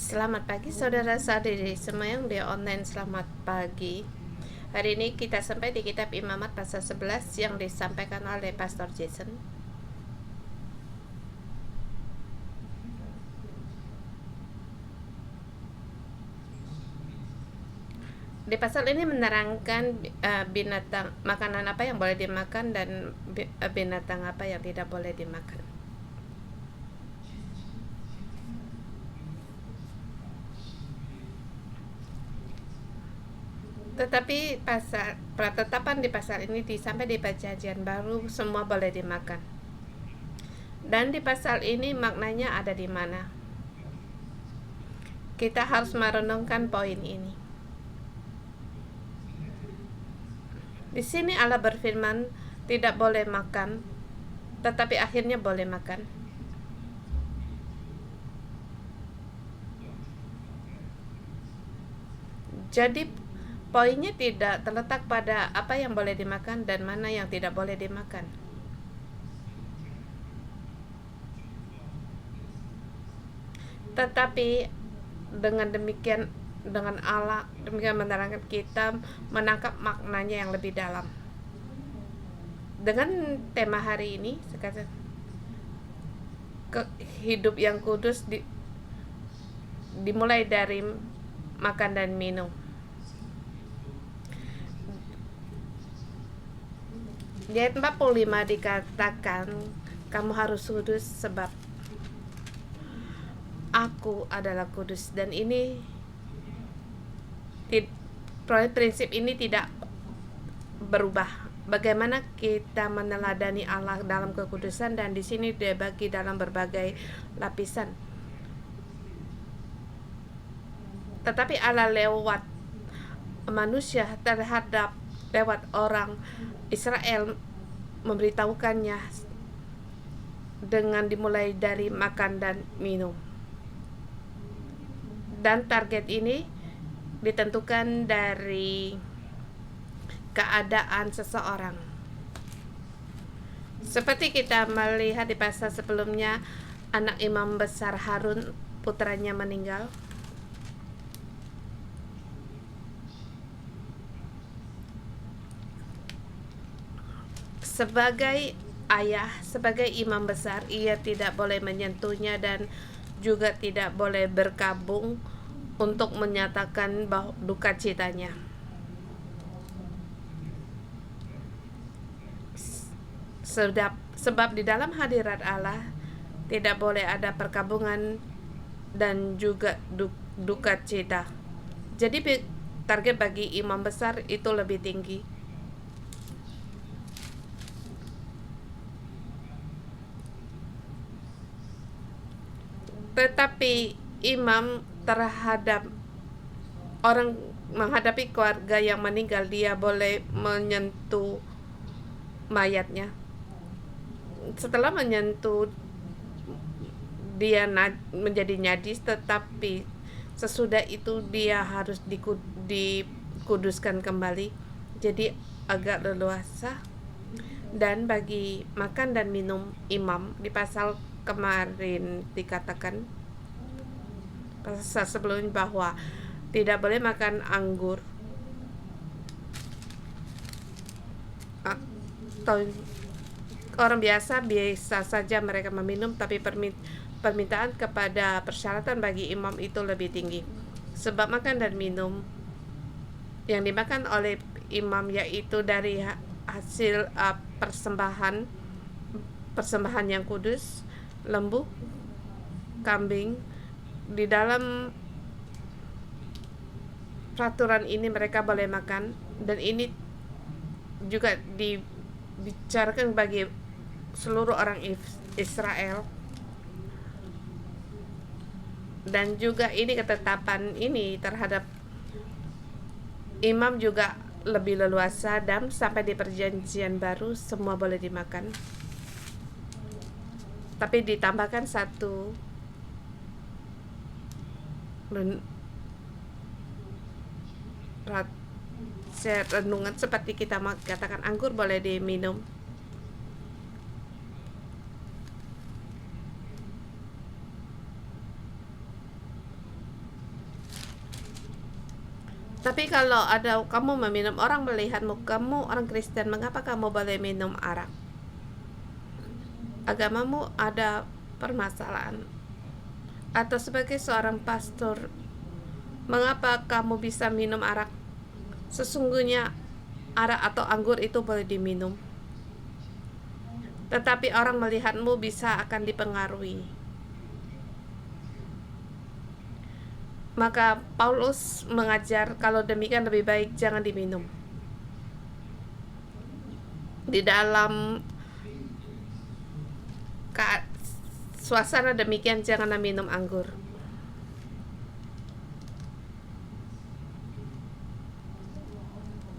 Selamat pagi saudara-saudari semua yang di online, selamat pagi. Hari ini kita sampai di kitab Imamat pasal 11 yang disampaikan oleh Pastor Jason. Di pasal ini menerangkan binatang makanan apa yang boleh dimakan dan binatang apa yang tidak boleh dimakan. Tetapi ketetapan di pasal ini sampai di Perjanjian Baru semua boleh dimakan. Dan di pasal ini maknanya ada di mana? Kita harus merenungkan poin ini. Di sini Allah berfirman tidak boleh makan, tetapi akhirnya boleh makan. Jadi poinnya tidak terletak pada apa yang boleh dimakan dan mana yang tidak boleh dimakan. Tetapi dengan demikian, dengan Allah demikian menerangkan, kita menangkap maknanya yang lebih dalam. Dengan tema hari ini, sekarang hidup yang kudus dimulai dari makan dan minum. Di ayat 45 dikatakan, kamu harus kudus sebab aku adalah kudus. Dan ini prinsip ini tidak berubah. Bagaimana kita meneladani Allah dalam kekudusan, dan di sini dibagi dalam berbagai lapisan. Tetapi Allah lewat manusia lewat orang Israel memberitahukannya dengan dimulai dari makan dan minum. Dan target ini ditentukan dari keadaan seseorang. Seperti kita melihat di pasal sebelumnya, anak imam besar Harun, putranya meninggal. Sebagai ayah, sebagai imam besar, ia tidak boleh menyentuhnya dan juga tidak boleh berkabung untuk menyatakan duka citanya. Sebab di dalam hadirat Allah tidak boleh ada perkabungan dan juga duka cita. Jadi target bagi imam besar itu lebih tinggi. Tetapi imam terhadap orang menghadapi keluarga yang meninggal, dia boleh menyentuh mayatnya. Setelah menyentuh, dia menjadi najis, tetapi sesudah itu dia harus dikuduskan kembali. Jadi agak leluasa. Dan bagi makan dan minum, imam di pasal kemarin dikatakan, pasal sebelumnya, bahwa tidak boleh makan anggur atau orang biasa saja mereka meminum, tapi permintaan kepada persyaratan bagi imam itu lebih tinggi. Sebab makan dan minum yang dimakan oleh imam yaitu dari hasil persembahan yang kudus, lembu, kambing. Di dalam peraturan ini mereka boleh makan, dan ini juga dibicarakan bagi seluruh orang Israel. Dan juga ini ketetapan ini terhadap imam juga lebih leluasa, dan sampai di Perjanjian Baru semua boleh dimakan. Tapi ditambahkan satu renungan, seperti kita katakan anggur boleh diminum, Tapi kalau ada kamu meminum, orang melihatmu, kamu orang Kristen, mengapa kamu boleh minum arak? Agamamu ada permasalahan. Atau sebagai seorang pastor, mengapa kamu bisa minum arak? Sesungguhnya arak atau anggur itu boleh diminum, tetapi orang melihatmu bisa akan dipengaruhi. Maka Paulus mengajar kalau demikian lebih baik jangan diminum. Di dalam suasana demikian janganlah minum anggur.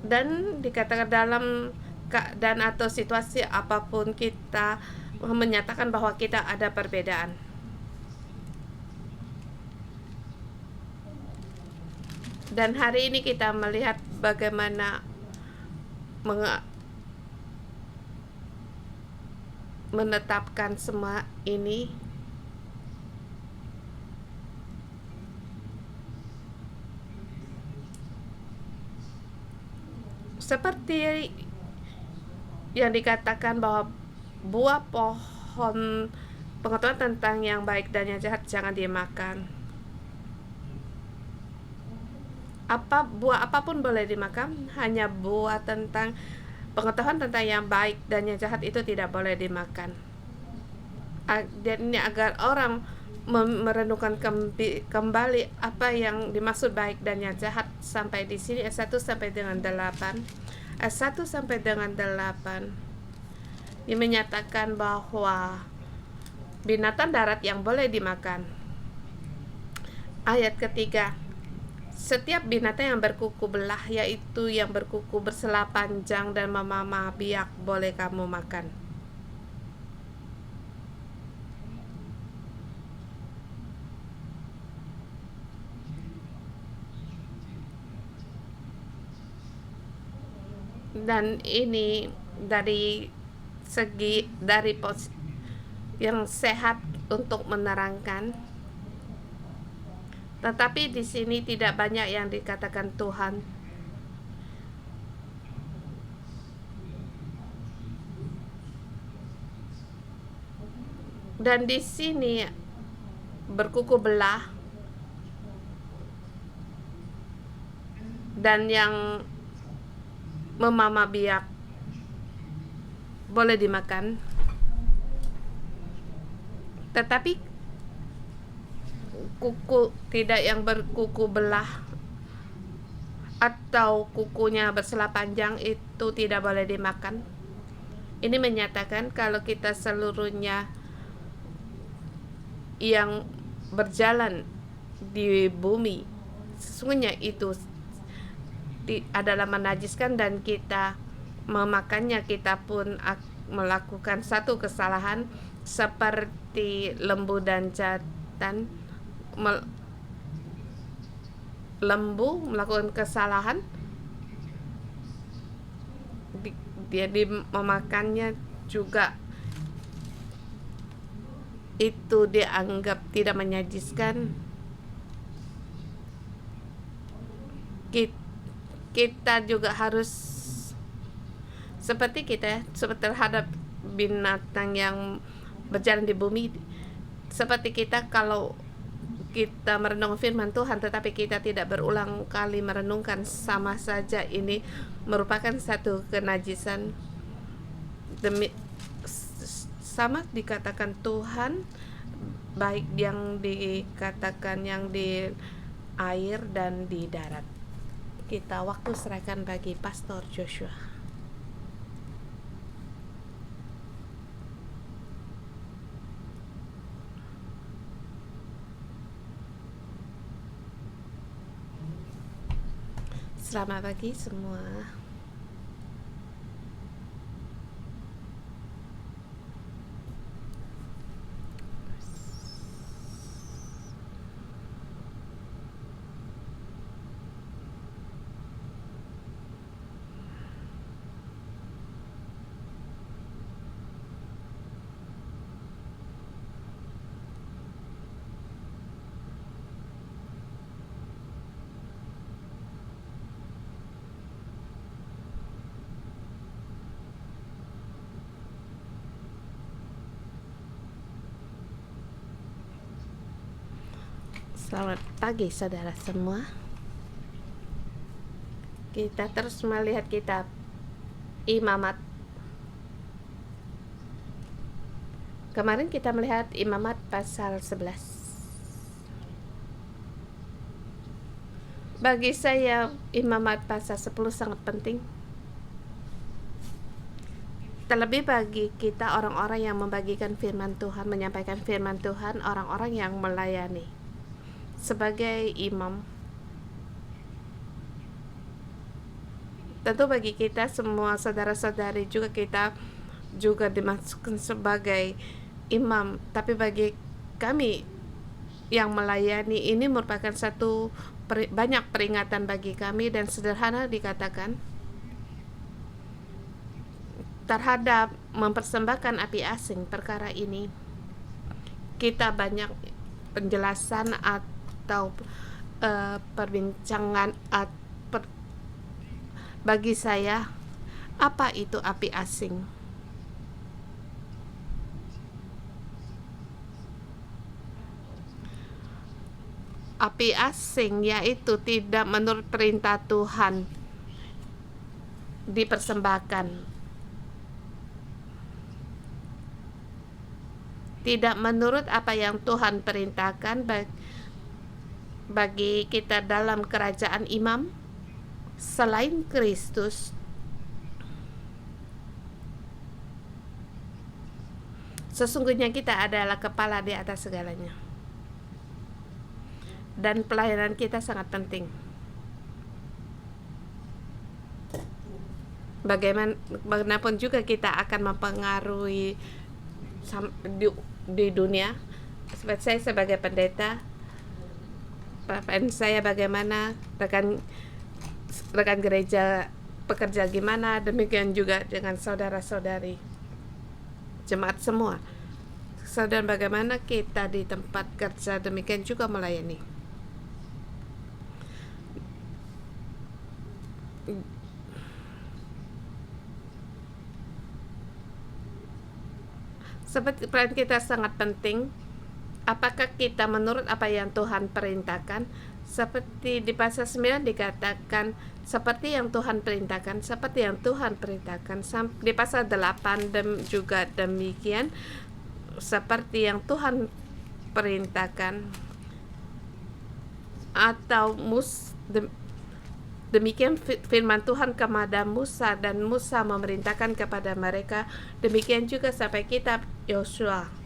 Dan dikatakan dalam keadaan atau situasi apapun kita menyatakan bahwa kita ada perbedaan. Dan hari ini kita melihat bagaimana menetapkan semua ini. Seperti yang dikatakan bahwa buah pohon pengetahuan tentang yang baik dan yang jahat jangan dimakan. Buah apapun boleh dimakan, hanya buah tentang pengetahuan tentang yang baik dan yang jahat itu tidak boleh dimakan. Dan ini agar orang merenungkan kembali apa yang dimaksud baik dan yang jahat. Sampai di sini ayat 1 sampai dengan 8. Ayat 1 sampai dengan 8 ini menyatakan bahwa binatang darat yang boleh dimakan. Ayat ketiga, setiap binatang yang berkuku belah, yaitu yang berkuku bersela panjang dan memamah biak, boleh kamu makan. Dan ini dari segi yang sehat untuk menerangkan. Tetapi di sini tidak banyak yang dikatakan Tuhan. Dan di sini berkuku belah dan yang memamah biak boleh dimakan. Tetapi kuku tidak yang berkuku belah atau kukunya bersela panjang itu tidak boleh dimakan. Ini menyatakan kalau kita seluruhnya yang berjalan di bumi sesungguhnya itu adalah menajiskan, dan kita memakannya, kita pun melakukan satu kesalahan seperti lembu dan jantan. Lembu melakukan kesalahan, dia memakannya juga itu dianggap tidak menajiskan. Kita juga harus seperti terhadap binatang yang berjalan di bumi, seperti kita kalau kita merenung firman Tuhan tetapi kita tidak berulang kali merenungkan, sama saja ini merupakan satu kenajisan. Sama dikatakan Tuhan, baik yang dikatakan yang di air dan di darat. Kita waktu serahkan bagi Pastor Joshua. Selamat pagi semua. Selamat pagi saudara semua. Kita terus melihat kitab Imamat. Kemarin kita melihat Imamat pasal 11. Bagi saya Imamat pasal 10 sangat penting. Terlebih bagi kita orang-orang yang membagikan firman Tuhan, menyampaikan firman Tuhan, orang-orang yang melayani. Sebagai imam, tentu bagi kita semua saudara-saudari juga kita juga dimasukkan sebagai imam. Tapi bagi kami yang melayani ini merupakan satu banyak peringatan bagi kami, dan sederhana dikatakan terhadap mempersembahkan api asing perkara ini. Kita banyak penjelasan atau perbincangan bagi saya, apa itu api asing? Api asing yaitu tidak menurut perintah Tuhan dipersembahkan, tidak menurut apa yang Tuhan perintahkan bagi kita dalam kerajaan imam selain Kristus. Sesungguhnya kita adalah kepala di atas segalanya, dan pelayanan kita sangat penting. Bagaimanapun juga kita akan mempengaruhi di dunia. Seperti saya sebagai pendeta, dan saya bagaimana, rekan gereja pekerja gimana, demikian juga dengan saudara-saudari jemaat semua. Saudara, bagaimana kita di tempat kerja, demikian juga melayani. Seperti peran kita sangat penting. Apakah kita menurut apa yang Tuhan perintahkan? Seperti di pasal 9 dikatakan, seperti yang Tuhan perintahkan, seperti yang Tuhan perintahkan. Di pasal 8 juga demikian, seperti yang Tuhan perintahkan. Atau demikian firman Tuhan kepada Musa, dan Musa memerintahkan kepada mereka. Demikian juga sampai kitab Yosua.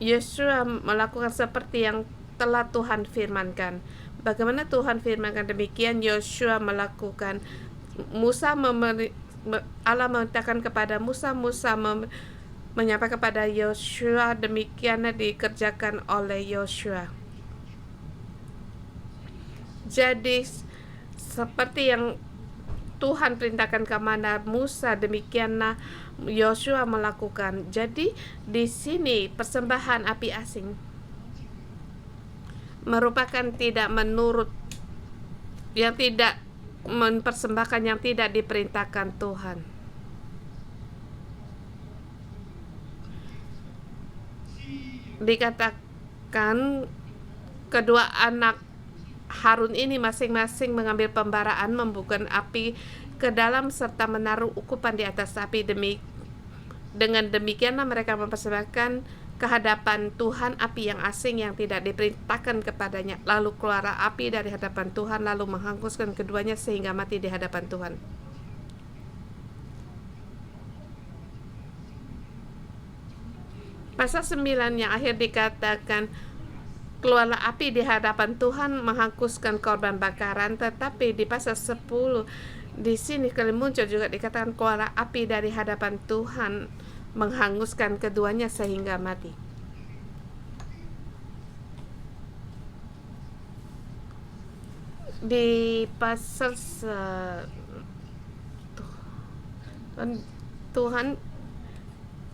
Yosua melakukan seperti yang telah Tuhan firmankan. Bagaimana Tuhan firmankan, demikian Yosua melakukan. Allah memerintahkan kepada Musa, menyampaikan kepada Yosua, demikianlah dikerjakan oleh Yosua. Jadi seperti yang Tuhan perintahkan kepada Musa, demikianlah Yosua melakukan. Jadi di sini persembahan api asing merupakan tidak menurut, yang tidak mempersembahkan yang tidak diperintahkan Tuhan. Dikatakan kedua anak Harun ini masing-masing mengambil pembaraan, membuka api ke dalam serta menaruh ukupan di atas api. Dengan demikianlah mereka mempersembahkan kehadapan Tuhan api yang asing yang tidak diperintahkan kepadanya. Lalu keluarlah api dari hadapan Tuhan, lalu menghanguskan keduanya sehingga mati di hadapan Tuhan. Pasal 9 yang akhir dikatakan, keluarlah api di hadapan Tuhan menghanguskan korban bakaran. Tetapi di pasal 10 di sini kali muncul juga dikatakan keluarlah api dari hadapan Tuhan menghanguskan keduanya sehingga mati. Di pasal Tuhan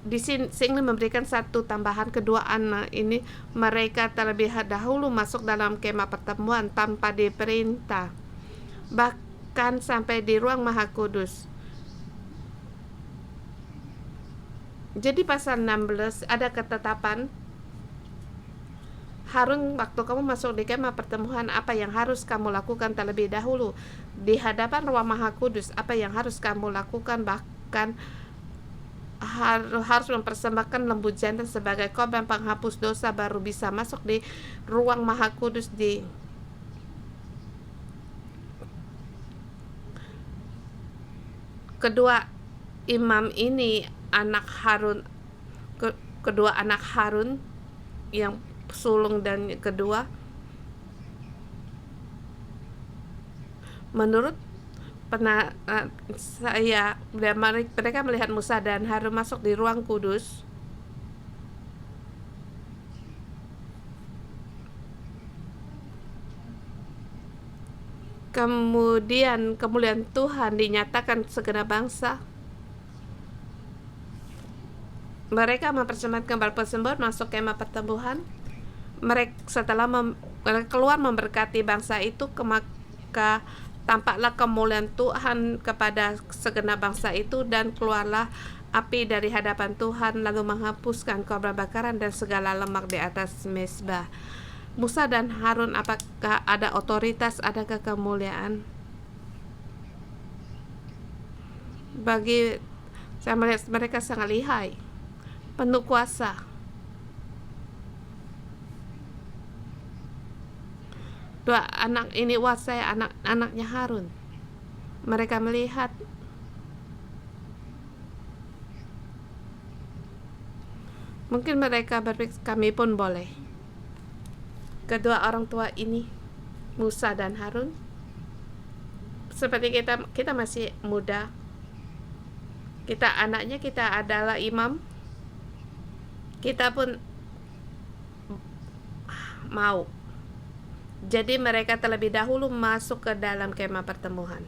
di sini memberikan satu tambahan. Kedua anak ini mereka terlebih dahulu masuk dalam kemah pertemuan tanpa diperintah, bahkan sampai di ruang Maha Kudus. Jadi pasal 16 ada ketetapan Harun, waktu kamu masuk di kemah pertemuan, apa yang harus kamu lakukan terlebih dahulu? Di hadapan Ruang Maha Kudus, apa yang harus kamu lakukan? Bahkan harus mempersembahkan lembu jantan sebagai korban penghapus dosa, baru bisa masuk di Ruang Maha Kudus. Di kedua imam ini, anak Harun, kedua anak Harun yang sulung dan kedua, menurut saya, mereka melihat Musa dan Harun masuk di ruang kudus. Kemudian kemuliaan Tuhan dinyatakan segenap bangsa. Mereka mempersembahkan persembahan masuk kemah pertemuan. Mereka setelah mereka keluar memberkati bangsa itu, maka tampaklah kemuliaan Tuhan kepada segenap bangsa itu, dan keluarlah api dari hadapan Tuhan lalu menghapuskan korban bakaran dan segala lemak di atas mezbah. Musa dan Harun, apakah ada otoritas, adakah kemuliaan? Bagi saya melihat mereka sangat lihai, penuh kuasa. Dua anak ini saya anak-anaknya Harun. Mereka melihat mungkin mereka berpikir kami pun boleh. Kedua orang tua ini, Musa dan Harun, seperti kita masih muda, kita anaknya, kita adalah imam, kita pun mau. Jadi mereka terlebih dahulu masuk ke dalam kemah pertemuan.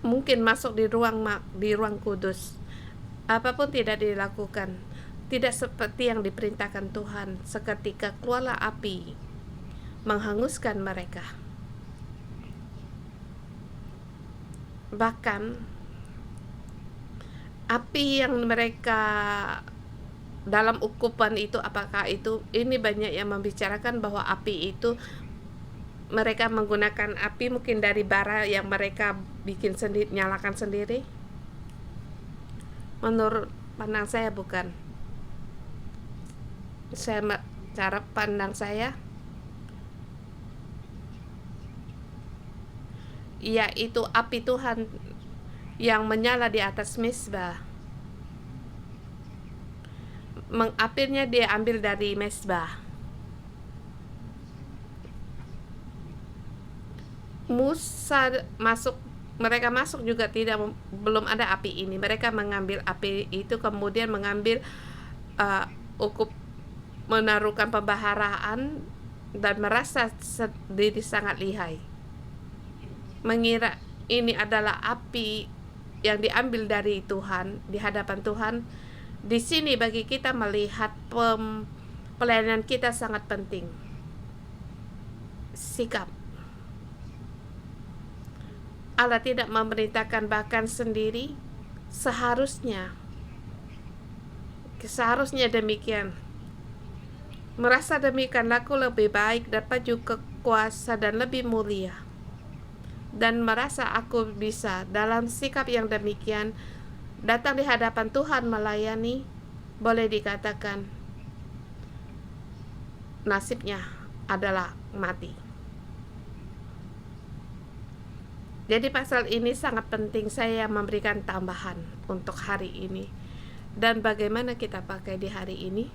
Mungkin masuk di ruang kudus. Apapun tidak dilakukan, tidak seperti yang diperintahkan Tuhan. Seketika keluarlah api menghanguskan mereka. Bahkan api yang mereka dalam ukupan itu, apakah itu, ini banyak yang membicarakan bahwa api itu mereka menggunakan api mungkin dari bara yang mereka bikin sendiri, nyalakan sendiri. Menurut pandang saya bukan. Cara pandang saya, yaitu api Tuhan yang menyala di atas mezbah. Apinya dia ambil dari mezbah. Musa mereka masuk juga belum ada api ini. Mereka mengambil api itu, kemudian mengambil menaruhkan pembaharaan dan merasa sendiri sangat lihai. Mengira ini adalah api yang diambil dari Tuhan di hadapan Tuhan. Di sini bagi kita melihat pelayanan kita sangat penting. Sikap. Allah tidak memerintahkan bahkan sendiri, seharusnya demikian. Merasa demikian laku lebih baik, dapat juga kuasa dan lebih mulia. Dan merasa aku bisa dalam sikap yang demikian datang di hadapan Tuhan melayani, boleh dikatakan nasibnya adalah mati. Jadi pasal ini sangat penting, saya memberikan tambahan untuk hari ini. Dan bagaimana kita pakai di hari ini?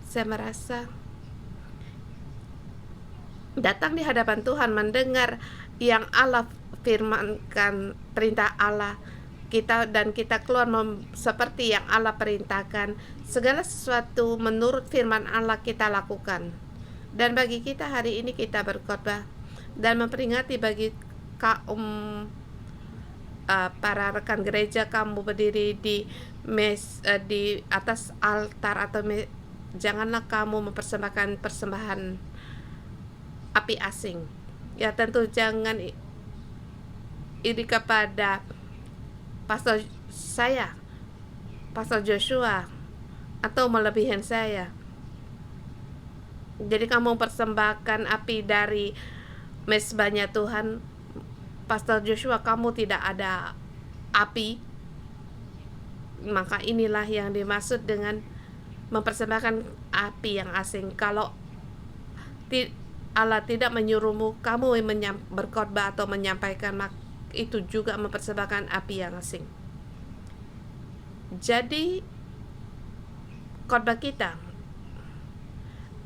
Saya merasa datang di hadapan Tuhan, mendengar yang Allah firmankan, perintah Allah, kita keluar seperti yang Allah perintahkan. Segala sesuatu menurut firman Allah kita lakukan. Dan bagi kita hari ini kita berkhotbah dan memperingati bagi kaum para rekan gereja, kamu berdiri di atas altar atau janganlah kamu mempersembahkan persembahan api asing. Ya tentu jangan iri kepada Pastor Joshua, atau melebihi saya. Jadi kamu persembahkan api dari mezbahnya Tuhan, Pastor Joshua, kamu tidak ada api, maka inilah yang dimaksud dengan mempersembahkan api yang asing. Kalau Allah tidak menyuruhmu kamu berkhotbah atau menyampaikan, itu juga mempersembahkan api yang asing. Jadi khotbah kita,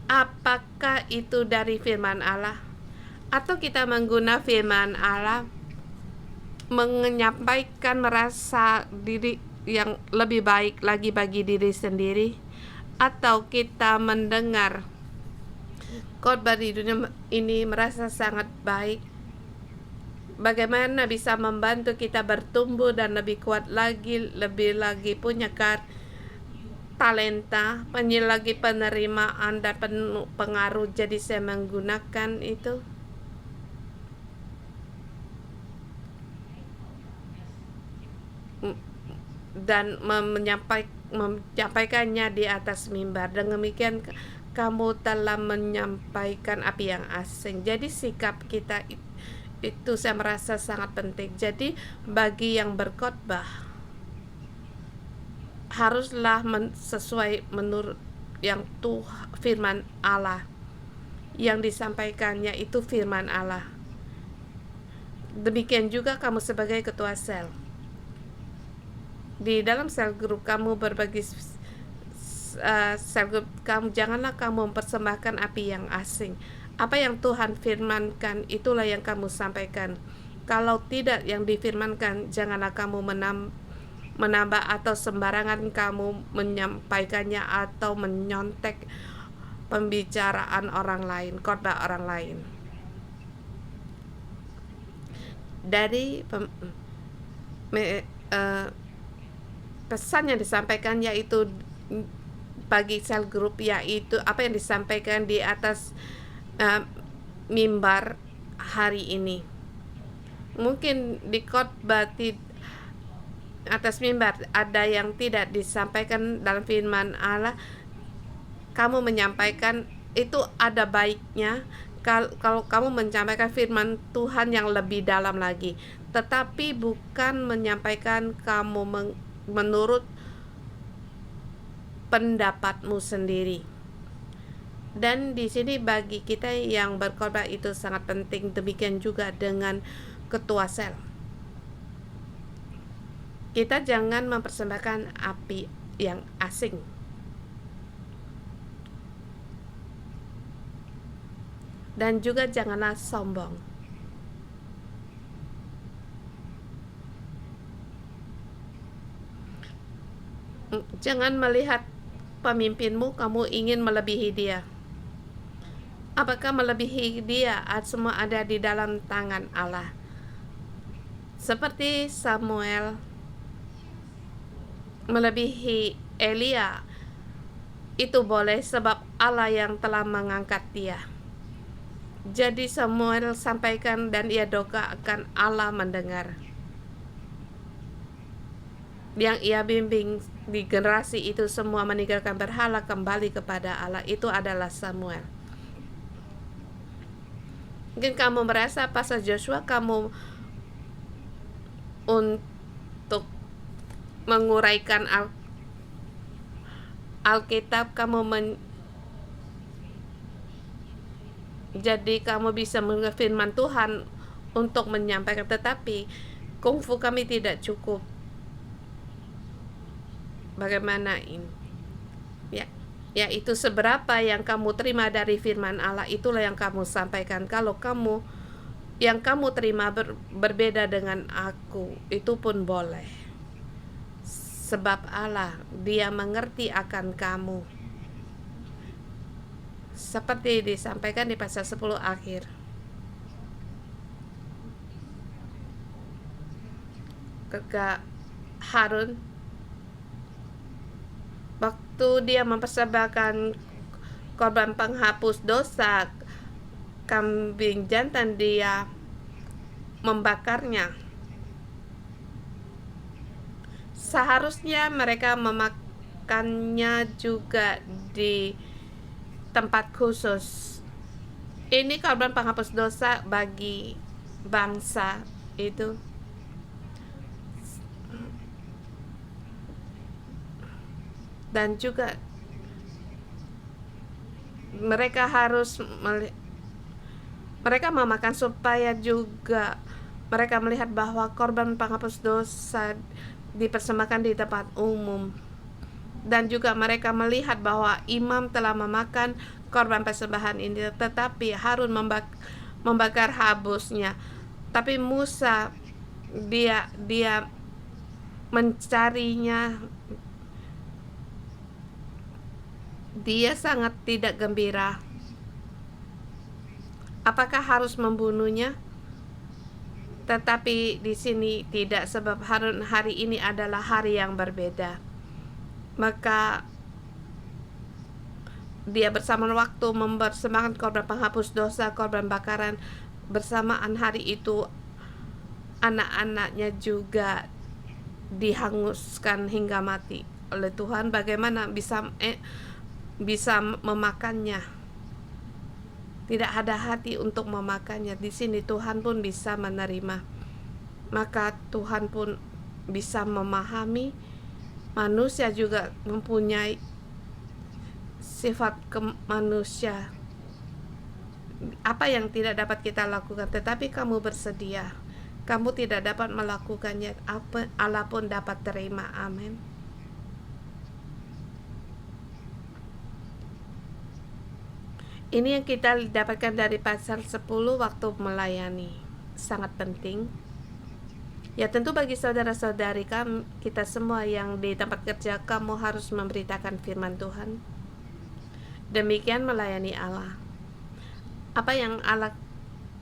apakah itu dari firman Allah, atau kita menggunakan firman Allah menyampaikan merasa diri yang lebih baik lagi bagi diri sendiri, atau kita mendengar khotbah di dunia ini merasa sangat baik, bagaimana bisa membantu kita bertumbuh dan lebih kuat lagi, lebih lagi punya talenta, lagi penerimaan dan pengaruh. Jadi saya menggunakan itu. Dan menyampaikannya di atas mimbar. Dengan demikian kamu telah menyampaikan api yang asing. Jadi sikap kita itu saya merasa sangat penting. Jadi bagi yang berkhotbah haruslah sesuai menurut yang firman Allah, yang disampaikannya itu firman Allah. Demikian juga kamu sebagai ketua sel. Di dalam sel grup kamu berbagi sel grup kamu, janganlah kamu mempersembahkan api yang asing. Apa yang Tuhan firmankan itulah yang kamu sampaikan. Kalau tidak yang difirmankan, janganlah kamu menambah atau sembarangan kamu menyampaikannya atau menyontek pembicaraan orang lain, khotbah orang lain. Dari pesan yang disampaikan yaitu bagi sel grup, yaitu apa yang disampaikan di atas mimbar hari ini. Mungkin di khotbah atas mimbar ada yang tidak disampaikan dalam firman Allah, kamu menyampaikan itu ada baiknya kalau kamu menyampaikan firman Tuhan yang lebih dalam lagi, tetapi bukan menyampaikan kamu menurut pendapatmu sendiri. Dan di sini bagi kita yang berkhotbah itu sangat penting. Demikian juga dengan ketua sel. Kita jangan mempersembahkan api yang asing. Dan juga janganlah sombong. Jangan melihat pemimpinmu kamu ingin melebihi dia. Apakah melebihi dia? Semua ada di dalam tangan Allah. Seperti Samuel melebihi Elia, itu boleh sebab Allah yang telah mengangkat dia. Jadi Samuel sampaikan dan ia doakan, Allah mendengar. Yang ia bimbing di generasi itu semua meninggalkan berhala kembali kepada Allah, itu adalah Samuel. Mungkin kamu merasa Pastor Joshua kamu untuk menguraikan Alkitab kamu jadi kamu bisa mengerti firman Tuhan untuk menyampaikan, tetapi kungfu kami tidak cukup. Bagaimana ini? Yaitu seberapa yang kamu terima dari firman Allah, itulah yang kamu sampaikan. Kalau yang kamu terima berbeda dengan aku, itu pun boleh. Sebab Allah, Dia mengerti akan kamu. Seperti disampaikan di pasal 10 akhir. Harun, waktu dia mempersembahkan korban penghapus dosa kambing jantan, dia membakarnya. Seharusnya mereka memakannya juga di tempat khusus. Ini korban penghapus dosa bagi bangsa itu. Dan juga mereka harus mereka memakan supaya juga mereka melihat bahwa korban penghapus dosa dipersembahkan di tempat umum, dan juga mereka melihat bahwa imam telah memakan korban persembahan ini, tetapi Harun membakar habusnya. Tapi Musa dia mencarinya, dia sangat tidak gembira. Apakah harus membunuhnya? Tetapi di sini tidak, sebab hari ini adalah hari yang berbeda. Maka dia bersama waktu mempersembahkan korban penghapus dosa, korban bakaran. Bersamaan hari itu anak-anaknya juga dihanguskan hingga mati oleh Tuhan. Bagaimana bisa memakannya? Tidak ada hati untuk memakannya. Di sini Tuhan pun bisa menerima. Maka Tuhan pun bisa memahami manusia juga mempunyai sifat manusia. Apa yang tidak dapat kita lakukan, tetapi kamu bersedia. Kamu tidak dapat melakukannya, apa Allah pun dapat terima. Amin. Ini yang kita dapatkan dari pasal 10, waktu melayani. Sangat penting. Ya, tentu bagi saudara-saudari kita semua yang di tempat kerja, kamu harus memberitakan firman Tuhan. Demikian melayani Allah. Apa yang Allah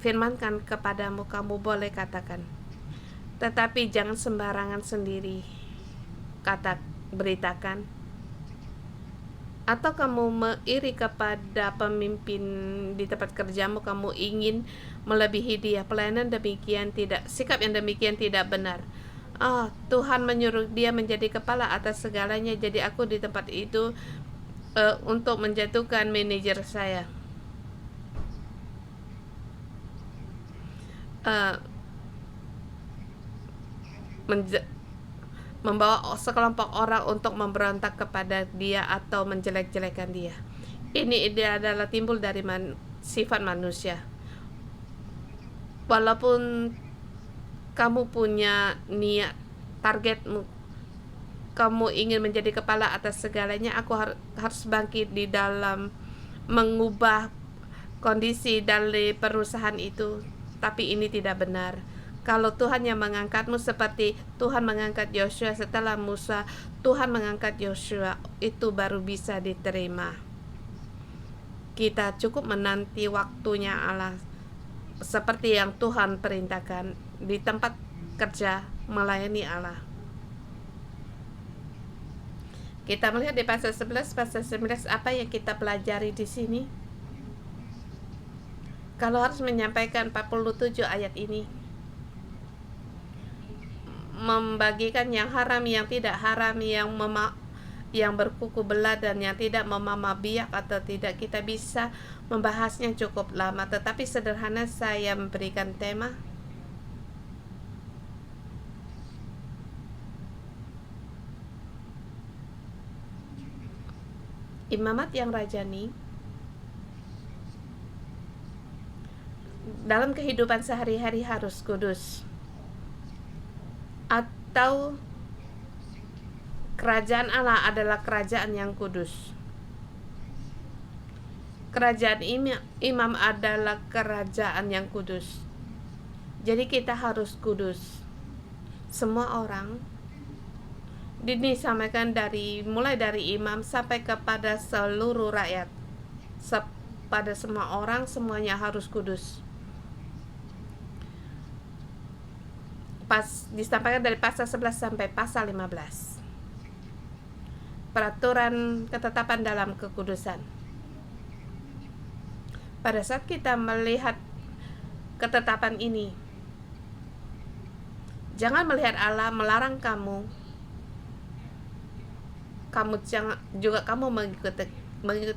firmankan kepadamu, kamu boleh katakan. Tetapi jangan sembarangan sendiri beritakan. Atau kamu meiri kepada pemimpin di tempat kerjamu, kamu ingin melebihi dia. Pelayanan demikian tidak, sikap yang demikian tidak benar. Tuhan menyuruh dia menjadi kepala atas segalanya, jadi aku di tempat itu untuk menjatuhkan manajer saya. Membawa sekelompok orang untuk memberontak kepada dia atau menjelek-jelekan dia. Ini adalah timbul dari sifat manusia. Walaupun kamu punya niat, targetmu, kamu ingin menjadi kepala atas segalanya, aku harus bangkit di dalam mengubah kondisi dari perusahaan itu. Tapi ini tidak benar. Kalau Tuhan yang mengangkatmu, seperti Tuhan mengangkat Yosua setelah Musa, Tuhan mengangkat Yosua, itu baru bisa diterima. Kita cukup menanti waktunya Allah, seperti yang Tuhan perintahkan di tempat kerja melayani Allah. Kita melihat di pasal 11, pasal 19, apa yang kita pelajari di sini? Kalau harus menyampaikan 47 ayat ini, membagikan yang haram, yang tidak haram, yang berkuku belah dan yang tidak memamah biak atau tidak, kita bisa membahasnya cukup lama. Tetapi sederhana saya memberikan tema. Imamat yang rajani dalam kehidupan sehari-hari harus kudus. Atau kerajaan Allah adalah kerajaan yang kudus. Kerajaan imam adalah kerajaan yang kudus. Jadi kita harus kudus. Semua orang disampaikan mulai dari imam sampai kepada seluruh rakyat. Pada semua orang, semuanya harus kudus. Disampaikan dari pasal 11 sampai pasal 15. Peraturan ketetapan dalam kekudusan. Pada saat kita melihat ketetapan ini, jangan melihat Allah melarang kamu kamu mengikuti,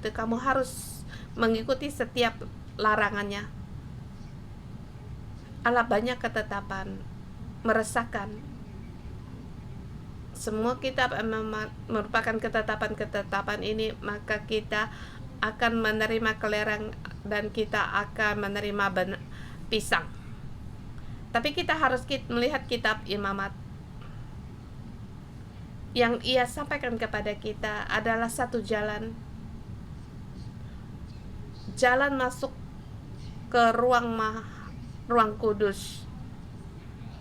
kamu harus mengikuti setiap larangannya. Allah banyak ketetapan, meresahkan. Semua kitab merupakan ketetapan-ketetapan ini, maka kita akan menerima kelereng dan kita akan menerima pisang. Tapi kita harus melihat kitab Imamat. Yang ia sampaikan kepada kita adalah satu jalan masuk ke ruang kudus.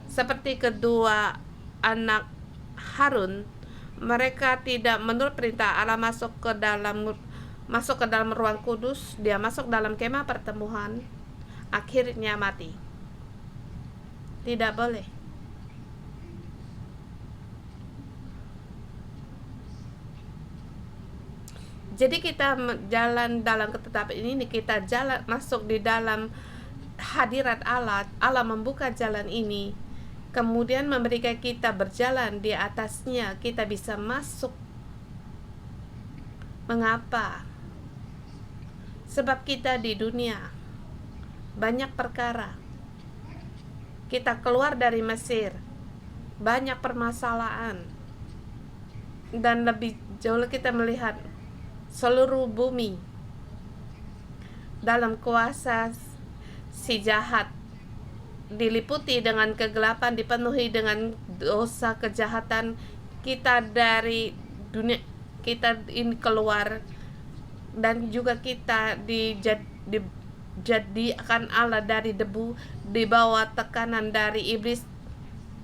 Seperti kedua anak Harun, mereka tidak menurut perintah Allah masuk ke dalam ruang kudus. Dia masuk dalam kemah pertemuan, akhirnya mati. Tidak boleh. Jadi kita jalan dalam ketetapan ini, kita jalan masuk di dalam hadirat Allah. Allah membuka jalan ini, kemudian memberikan kita berjalan di atasnya. Kita bisa masuk. Mengapa? Sebab kita di dunia banyak perkara. Kita keluar dari Mesir, banyak permasalahan, dan lebih jauh kita melihat seluruh bumi dalam kuasa si jahat, diliputi dengan kegelapan, dipenuhi dengan dosa kejahatan. Kita dari dunia, kita ini keluar, dan juga kita dijadikan Allah dari debu, di bawah tekanan dari iblis,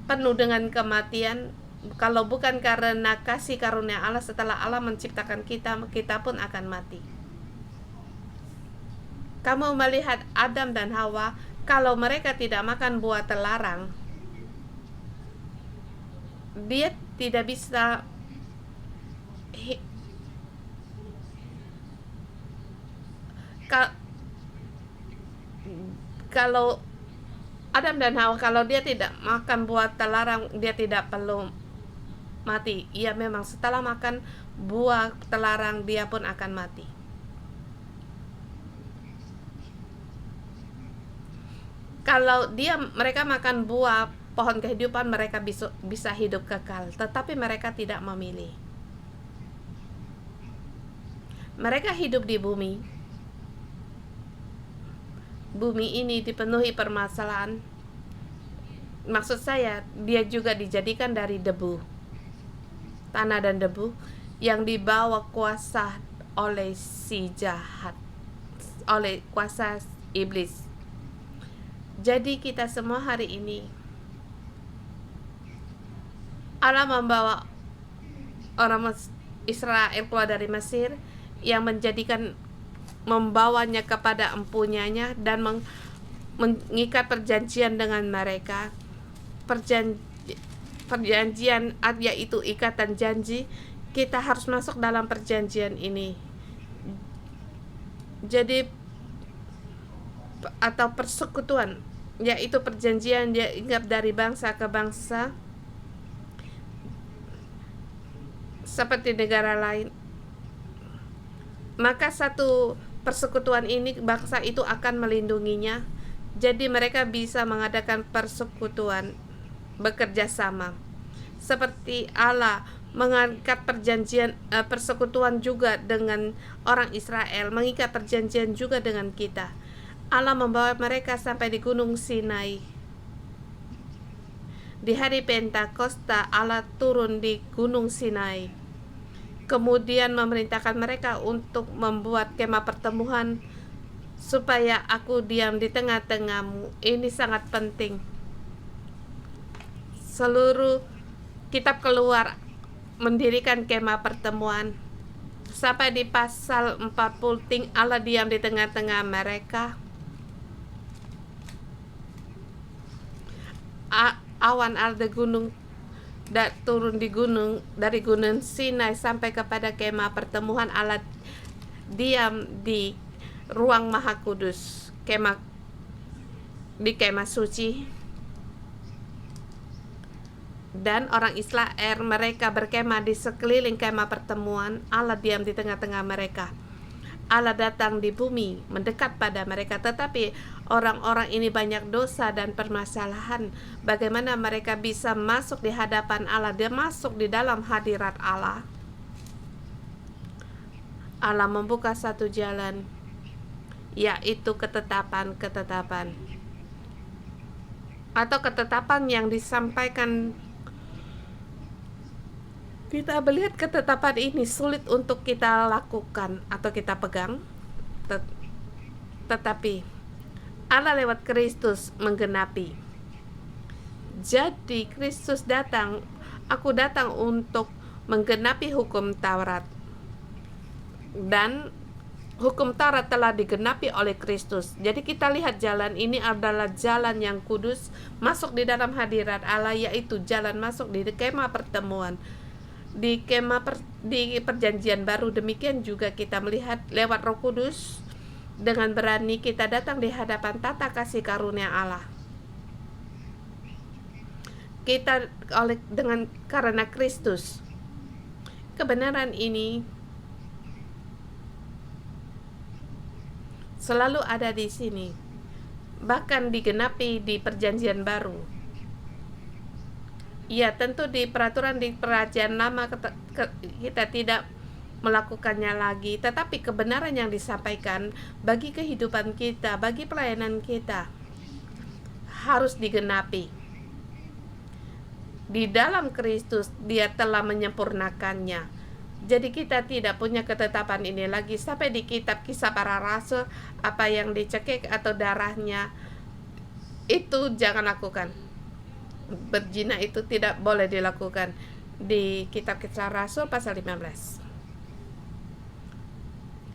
penuh dengan kematian. Kalau bukan karena kasih karunia Allah, setelah Allah menciptakan kita, kita pun akan mati. Kamu melihat Adam dan Hawa, kalau mereka tidak makan buah terlarang, dia tidak bisa kalau Adam dan Hawa, kalau dia tidak makan buah terlarang, dia tidak perlu mati. Ia memang setelah makan buah terlarang, dia pun akan mati. Kalau mereka makan buah pohon kehidupan, mereka bisa hidup kekal, tetapi mereka tidak memilih. Mereka hidup di bumi. Bumi ini dipenuhi permasalahan. Maksud saya, dia juga dijadikan dari debu, tanah dan debu, yang dibawa kuasa oleh si jahat, oleh kuasa iblis. Jadi kita semua hari ini, Allah membawa orang Israel keluar dari Mesir, yang membawanya kepada empunyanya dan mengikat perjanjian dengan mereka. Perjanjian yaitu ikatan janji. Kita harus masuk dalam perjanjian ini. Jadi atau persekutuan, yaitu perjanjian dia ingat dari bangsa ke bangsa seperti negara lain. Maka satu persekutuan ini, bangsa itu akan melindunginya. Jadi mereka bisa mengadakan persekutuan, bekerja sama. Seperti Allah mengikat perjanjian persekutuan juga dengan orang Israel, mengikat perjanjian juga dengan kita. Allah membawa mereka sampai di Gunung Sinai. Di hari Pentakosta, Allah turun di Gunung Sinai, kemudian memerintahkan mereka untuk membuat kemah pertemuan, supaya aku diam di tengah-tengahmu. Ini sangat penting. Seluruh kitab Keluar mendirikan kemah pertemuan. Sampai di pasal 40, Allah diam di tengah-tengah mereka. Awan ada gunung turun di dari gunung Sinai sampai kepada kemah pertemuan. Allah diam di ruang Maha Kudus, di kemah suci. Dan orang Israel mereka berkemah di sekeliling kemah pertemuan. Allah diam di tengah-tengah mereka. Allah datang di bumi mendekat pada mereka, tetapi orang-orang ini banyak dosa dan permasalahan. Bagaimana mereka bisa masuk di hadapan Allah? Dia masuk di dalam hadirat Allah. Allah membuka satu jalan, yaitu ketetapan-ketetapan atau ketetapan yang disampaikan. Kita melihat ketetapan ini sulit untuk kita lakukan atau kita pegang, tetapi Allah lewat Kristus menggenapi. Jadi Kristus datang, aku datang untuk menggenapi hukum Taurat. Dan hukum Taurat telah digenapi oleh Kristus. Jadi kita lihat jalan ini adalah jalan yang kudus masuk di dalam hadirat Allah, yaitu jalan masuk di kemah pertemuan. Di perjanjian baru demikian juga kita melihat lewat Roh Kudus, dengan berani kita datang di hadapan tata kasih karunia Allah. Kita karena Kristus, kebenaran ini selalu ada di sini, bahkan digenapi di perjanjian baru. Ya, tentu di peraturan di perjanjian lama kita tidak melakukannya lagi, tetapi kebenaran yang disampaikan bagi kehidupan kita, bagi pelayanan kita harus digenapi. Di dalam Kristus Dia telah menyempurnakannya. Jadi kita tidak punya ketetapan ini lagi. Sampai di kitab Kisah Para Rasul, apa yang dicekik atau darahnya itu jangan lakukan. Berzina itu tidak boleh dilakukan. Di kitab Kisah Rasul pasal 15.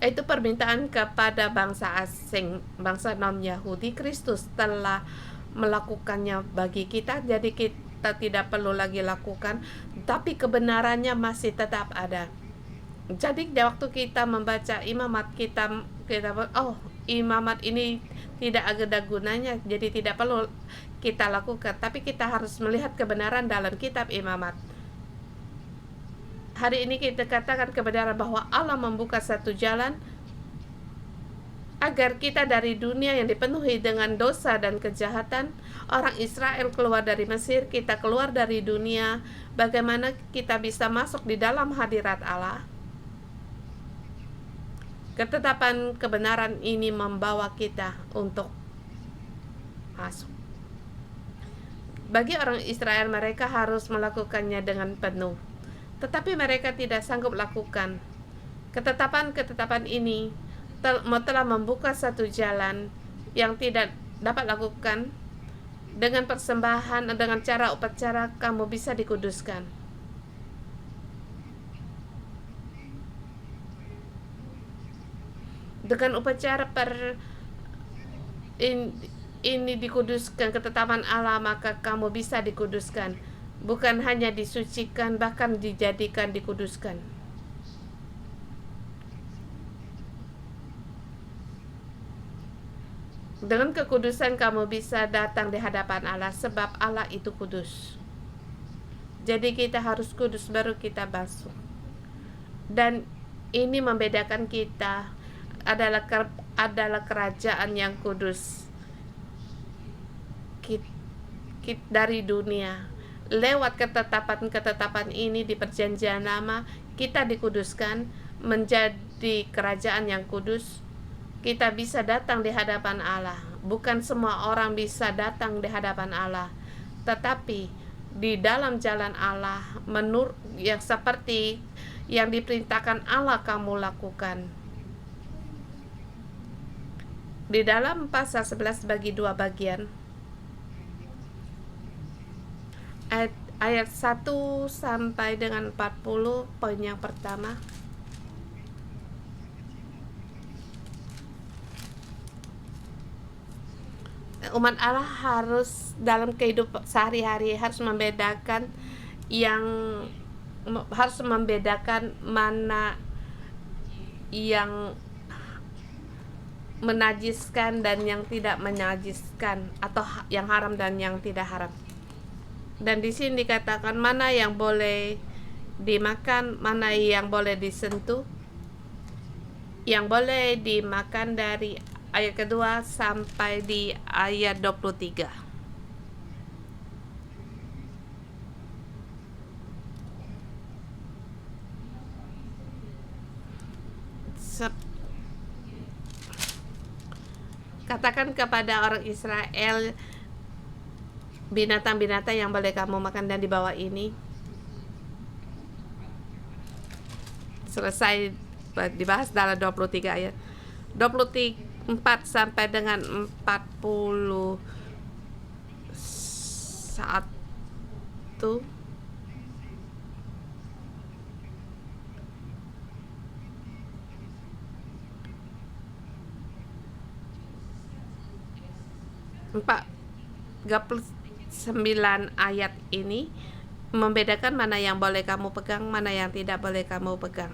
Itu permintaan kepada bangsa asing, bangsa non-Yahudi. Kristus telah melakukannya bagi kita, jadi kita tidak perlu lagi lakukan, tapi kebenarannya masih tetap ada. Jadi waktu kita membaca imamat, kita imamat ini tidak ada gunanya, jadi tidak perlu kita lakukan, tapi kita harus melihat kebenaran dalam kitab imamat. Hari ini kita katakan kebenaran bahwa Allah membuka satu jalan agar kita dari dunia yang dipenuhi dengan dosa dan kejahatan. Orang Israel keluar dari Mesir, kita keluar dari dunia. Bagaimana kita bisa masuk di dalam hadirat Allah? Ketetapan kebenaran ini membawa kita untuk masuk. Bagi orang Israel, mereka harus melakukannya dengan penuh, tetapi mereka tidak sanggup lakukan. Ketetapan-ketetapan ini telah membuka satu jalan yang tidak dapat lakukan. Dengan persembahan, dengan cara upacara, kamu bisa dikuduskan. Dengan upacara ini dikuduskan ketetapan Allah, maka kamu bisa dikuduskan. Bukan hanya disucikan, bahkan dijadikan dikuduskan. Dengan kekudusan kamu bisa datang di hadapan Allah, sebab Allah itu kudus. Jadi kita harus kudus baru kita masuk. Dan ini membedakan kita adalah kerajaan yang kudus dari dunia. Lewat ketetapan-ketetapan ini di perjanjian lama, kita dikuduskan menjadi kerajaan yang kudus. Kita bisa datang di hadapan Allah. Bukan semua orang bisa datang di hadapan Allah, tetapi di dalam jalan Allah, menurut yang seperti yang diperintahkan Allah kamu lakukan. Di dalam pasal 11 bagi 2 bagian, ayat 1 sampai dengan 40, poin yang pertama. Umat Allah harus dalam kehidupan sehari-hari harus membedakan mana yang menajiskan dan yang tidak menajiskan, atau yang haram dan yang tidak haram. Dan di sini dikatakan mana yang boleh dimakan, mana yang boleh disentuh. Yang boleh dimakan dari ayat kedua sampai di ayat 23. Katakan kepada orang Israel, binatang-binatang yang boleh kamu makan dan di bawah ini. Selesai dibahas dalam 23 ayat. 24 sampai dengan 41. Empat 39 ayat ini membedakan mana yang boleh kamu pegang, mana yang tidak boleh kamu pegang.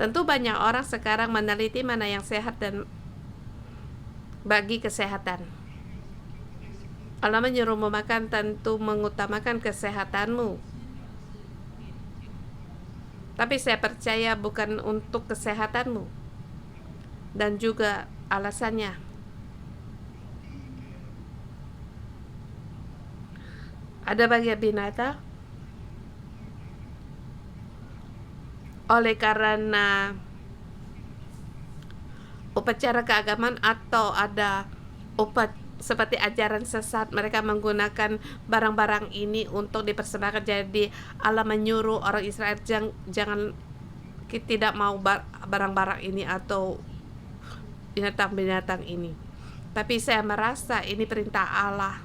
Tentu banyak orang sekarang meneliti mana yang sehat dan bagi kesehatan. Allah menyuruh memakan, tentu mengutamakan kesehatanmu. Tapi saya percaya bukan untuk kesehatanmu. Dan juga alasannya. Ada banyak binatang oleh karena upacara keagamaan atau ada seperti ajaran sesat, mereka menggunakan barang-barang ini untuk dipersembahkan. Jadi Allah menyuruh orang Israel jangan tidak mau barang-barang ini atau binatang-binatang ini. Tapi saya merasa ini perintah Allah,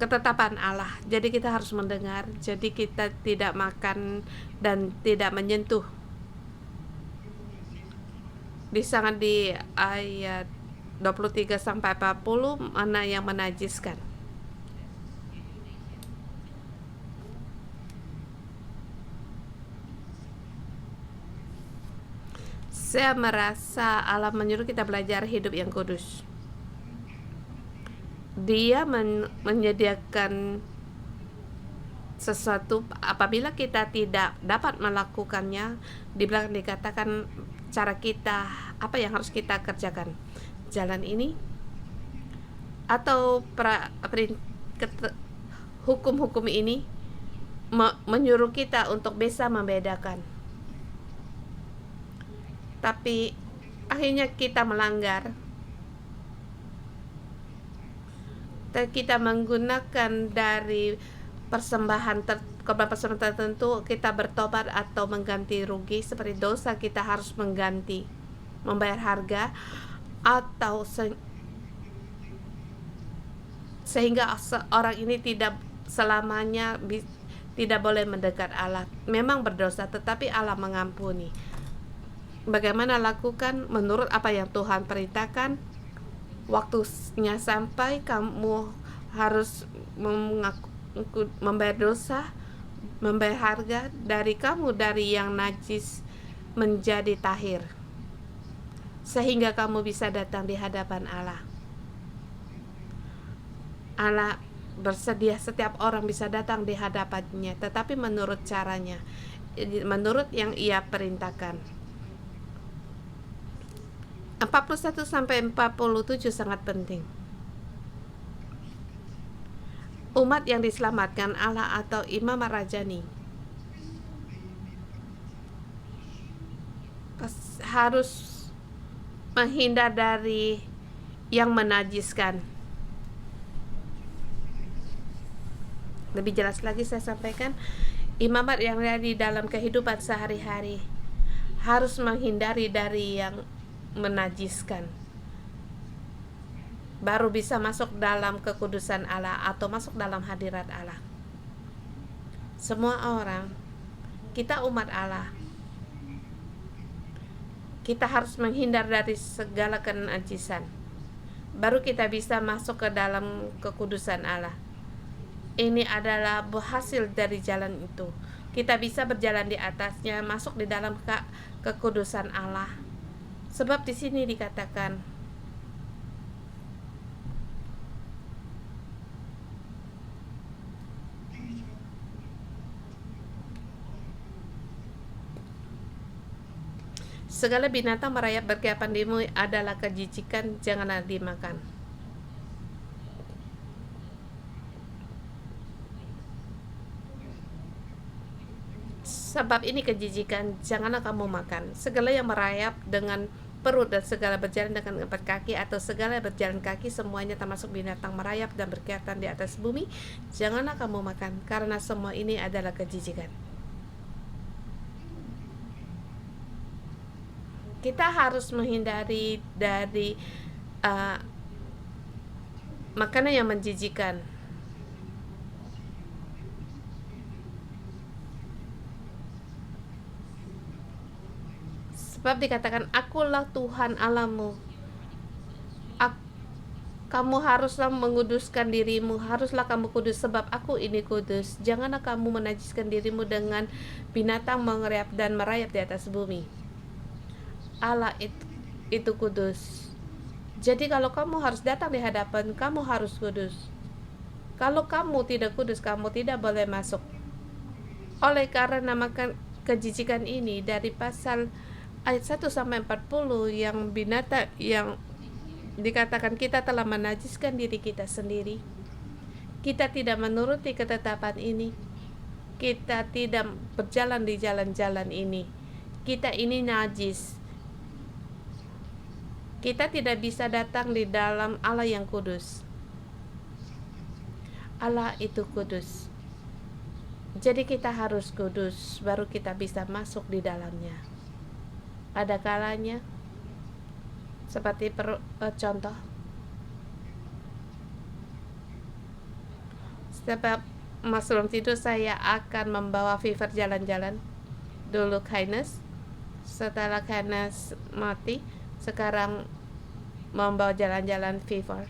ketetapan Allah. Jadi kita harus mendengar. Jadi kita tidak makan dan tidak menyentuh. Di ayat 23 sampai 40 mana yang menajiskan. Saya merasa Allah menyuruh kita belajar hidup yang kudus. Dia menyediakan sesuatu apabila kita tidak dapat melakukannya. Di belakang dikatakan cara kita, apa yang harus kita kerjakan, jalan ini atau hukum-hukum ini menyuruh kita untuk bisa membedakan. Tapi akhirnya kita melanggar. Kita menggunakan dari korban persembahan tertentu, kita bertobat atau mengganti rugi. Seperti dosa, kita harus mengganti, membayar harga, atau sehingga seorang ini tidak selamanya tidak boleh mendekat Allah. Memang berdosa, tetapi Allah mengampuni. Bagaimana lakukan menurut apa yang Tuhan perintahkan? Waktunya sampai, kamu harus membayar dosa, membayar harga dari kamu, dari yang najis menjadi tahir, sehingga kamu bisa datang di hadapan Allah. Allah bersedia setiap orang bisa datang di hadapannya, tetapi menurut caranya, menurut yang Ia perintahkan. 41 sampai 47 sangat penting. Umat yang diselamatkan Allah atau Imam Rajani harus menghindar dari yang menajiskan. Lebih jelas lagi saya sampaikan, imamat yang ada di dalam kehidupan sehari-hari harus menghindari dari yang menajiskan, baru bisa masuk dalam kekudusan Allah atau masuk dalam hadirat Allah. Semua orang, kita umat Allah, kita harus menghindar dari segala kenajisan, baru kita bisa masuk ke dalam kekudusan Allah. Ini adalah hasil dari jalan itu. Kita bisa berjalan di atasnya, masuk di dalam kekudusan Allah. Sebab di sini dikatakan Segala binatang merayap berkeliaran dirimu adalah kejijikan, janganlah dimakan. Sebab ini kejijikan, janganlah kamu makan. Segala yang merayap dengan perut dan segala berjalan dengan 4 kaki atau segala berjalan kaki, semuanya termasuk binatang merayap dan berkeliaran di atas bumi, janganlah kamu makan, karena semua ini adalah kejijikan. Kita harus menghindari dari makanan yang menjijikan. Sebab dikatakan, akulah Tuhan Allahmu. Kamu haruslah menguduskan dirimu, haruslah kamu kudus sebab aku ini kudus. Janganlah kamu menajiskan dirimu dengan binatang mengerayap dan merayap di atas bumi. Allah itu kudus. Jadi kalau kamu harus datang di hadapan, kamu harus kudus. Kalau kamu tidak kudus, kamu tidak boleh masuk. Oleh karena makan kejijikan ini, dari pasal ayat 1 sampai 40 yang binatang yang dikatakan kita telah menajiskan diri kita sendiri. Kita tidak menuruti ketetapan ini. Kita tidak berjalan di jalan-jalan ini. Kita ini najis. Kita tidak bisa datang di dalam Allah yang kudus. Allah itu kudus. Jadi kita harus kudus, baru kita bisa masuk di dalamnya. Ada kalanya seperti contoh, setiap sebelum tidur saya akan membawa Fever jalan-jalan. Dulu Kindness, setelah Kindness mati, sekarang membawa jalan-jalan Fever.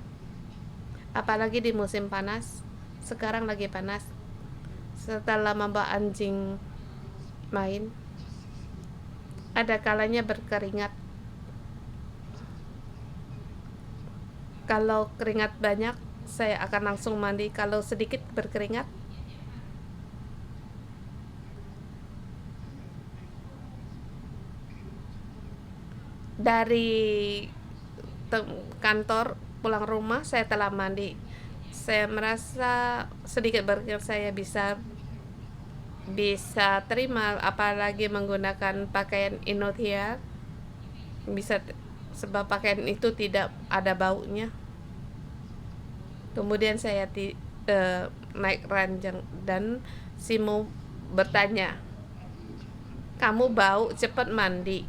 Apalagi di musim panas, sekarang lagi panas. Setelah membawa anjing main, ada kalanya berkeringat. Kalau keringat banyak, saya akan langsung mandi. Kalau sedikit berkeringat, dari kantor pulang rumah saya telah mandi. Saya merasa sedikit berkeringat, saya bisa terima, apalagi menggunakan pakaian Inotia, bisa, sebab pakaian itu tidak ada baunya. Kemudian saya naik ranjang dan Simo bertanya, kamu bau, cepat mandi.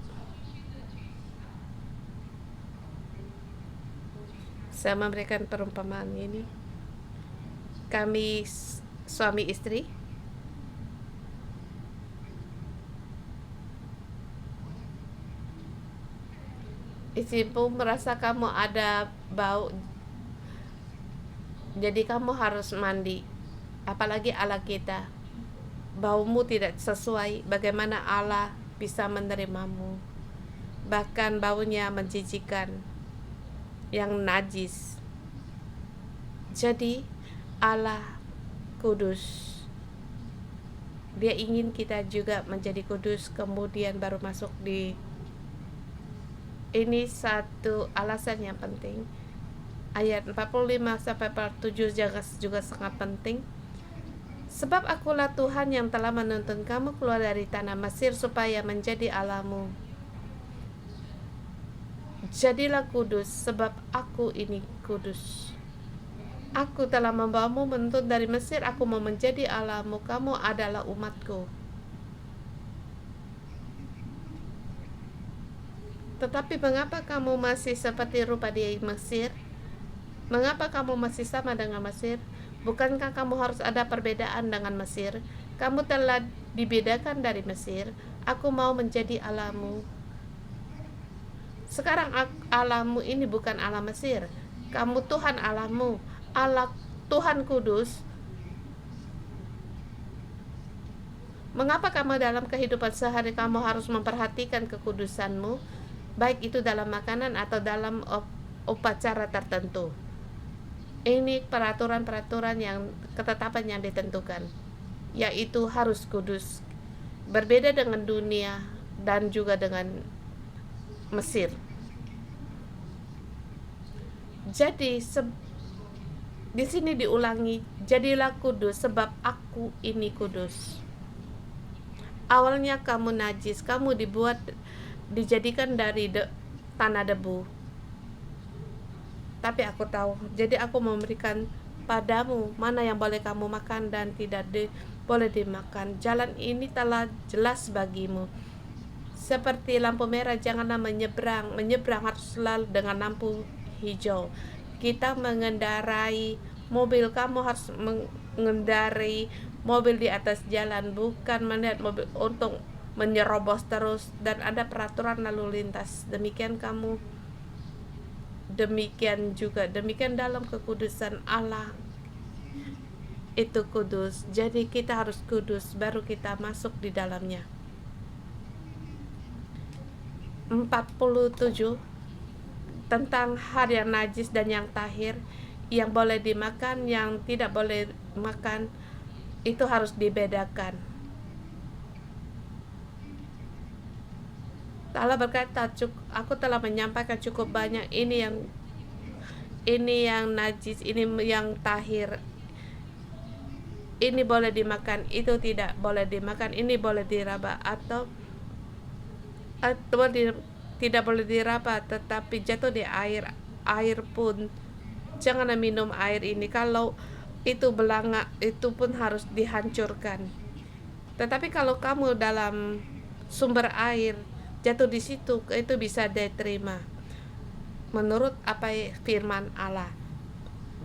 Saya memberikan perumpamaan ini. Kami suami istri, istrimu merasa kamu ada bau, jadi kamu harus mandi. Apalagi Allah kita, baumu tidak sesuai, bagaimana Allah bisa menerimamu? Bahkan baunya menjijikan, yang najis. Jadi Allah kudus. Dia ingin kita juga menjadi kudus, kemudian baru masuk di ini. Satu alasan yang penting, ayat 45 sampai 47 juga sangat penting. Sebab akulah Tuhan yang telah menuntun kamu keluar dari tanah Mesir supaya menjadi Allahmu. Jadilah kudus, sebab aku ini kudus. Aku telah membawamu menuntun dari Mesir, aku mau menjadi Allahmu, kamu adalah umatku. Tetapi mengapa kamu masih seperti rupa di Mesir? Mengapa kamu masih sama dengan Mesir? Bukankah kamu harus ada perbedaan dengan Mesir? Kamu telah dibedakan dari Mesir. Aku mau menjadi Allahmu. Sekarang Allahmu ini bukan Allah Mesir. Kamu Tuhan Allahmu, Allah Tuhan kudus. Mengapa kamu dalam kehidupan sehari kamu harus memperhatikan kekudusanmu, baik itu dalam makanan atau dalam upacara tertentu? Ini peraturan-peraturan yang ketetapan yang ditentukan, yaitu harus kudus. Berbeda dengan dunia dan juga dengan Mesir. Jadi di sini diulangi, jadilah kudus sebab aku ini kudus. Awalnya kamu najis, kamu dijadikan dari tanah debu. Tapi aku tahu, jadi aku memberikan padamu mana yang boleh kamu makan dan tidak boleh dimakan. Jalan ini telah jelas bagimu. Seperti lampu merah, janganlah menyeberang. Menyeberang harus selalu dengan lampu hijau. Kita mengendarai mobil, kamu harus mengendarai mobil di atas jalan, bukan melihat mobil untuk menyerobos terus. Dan ada peraturan lalu lintas. Demikian dalam kekudusan Allah. Itu kudus. Jadi kita harus kudus baru kita masuk di dalamnya. 47 tentang hal yang najis dan yang tahir, yang boleh dimakan, yang tidak boleh makan, itu harus dibedakan. Allah berkata, aku telah menyampaikan cukup banyak, ini yang najis, ini yang tahir, ini boleh dimakan, itu tidak boleh dimakan, ini boleh diraba atau tidak boleh diraba, tetapi jatuh di air pun jangan minum air ini. Kalau itu belanga, itu pun harus dihancurkan. Tetapi kalau kamu dalam sumber air jatuh di situ, itu bisa diterima menurut apa firman Allah,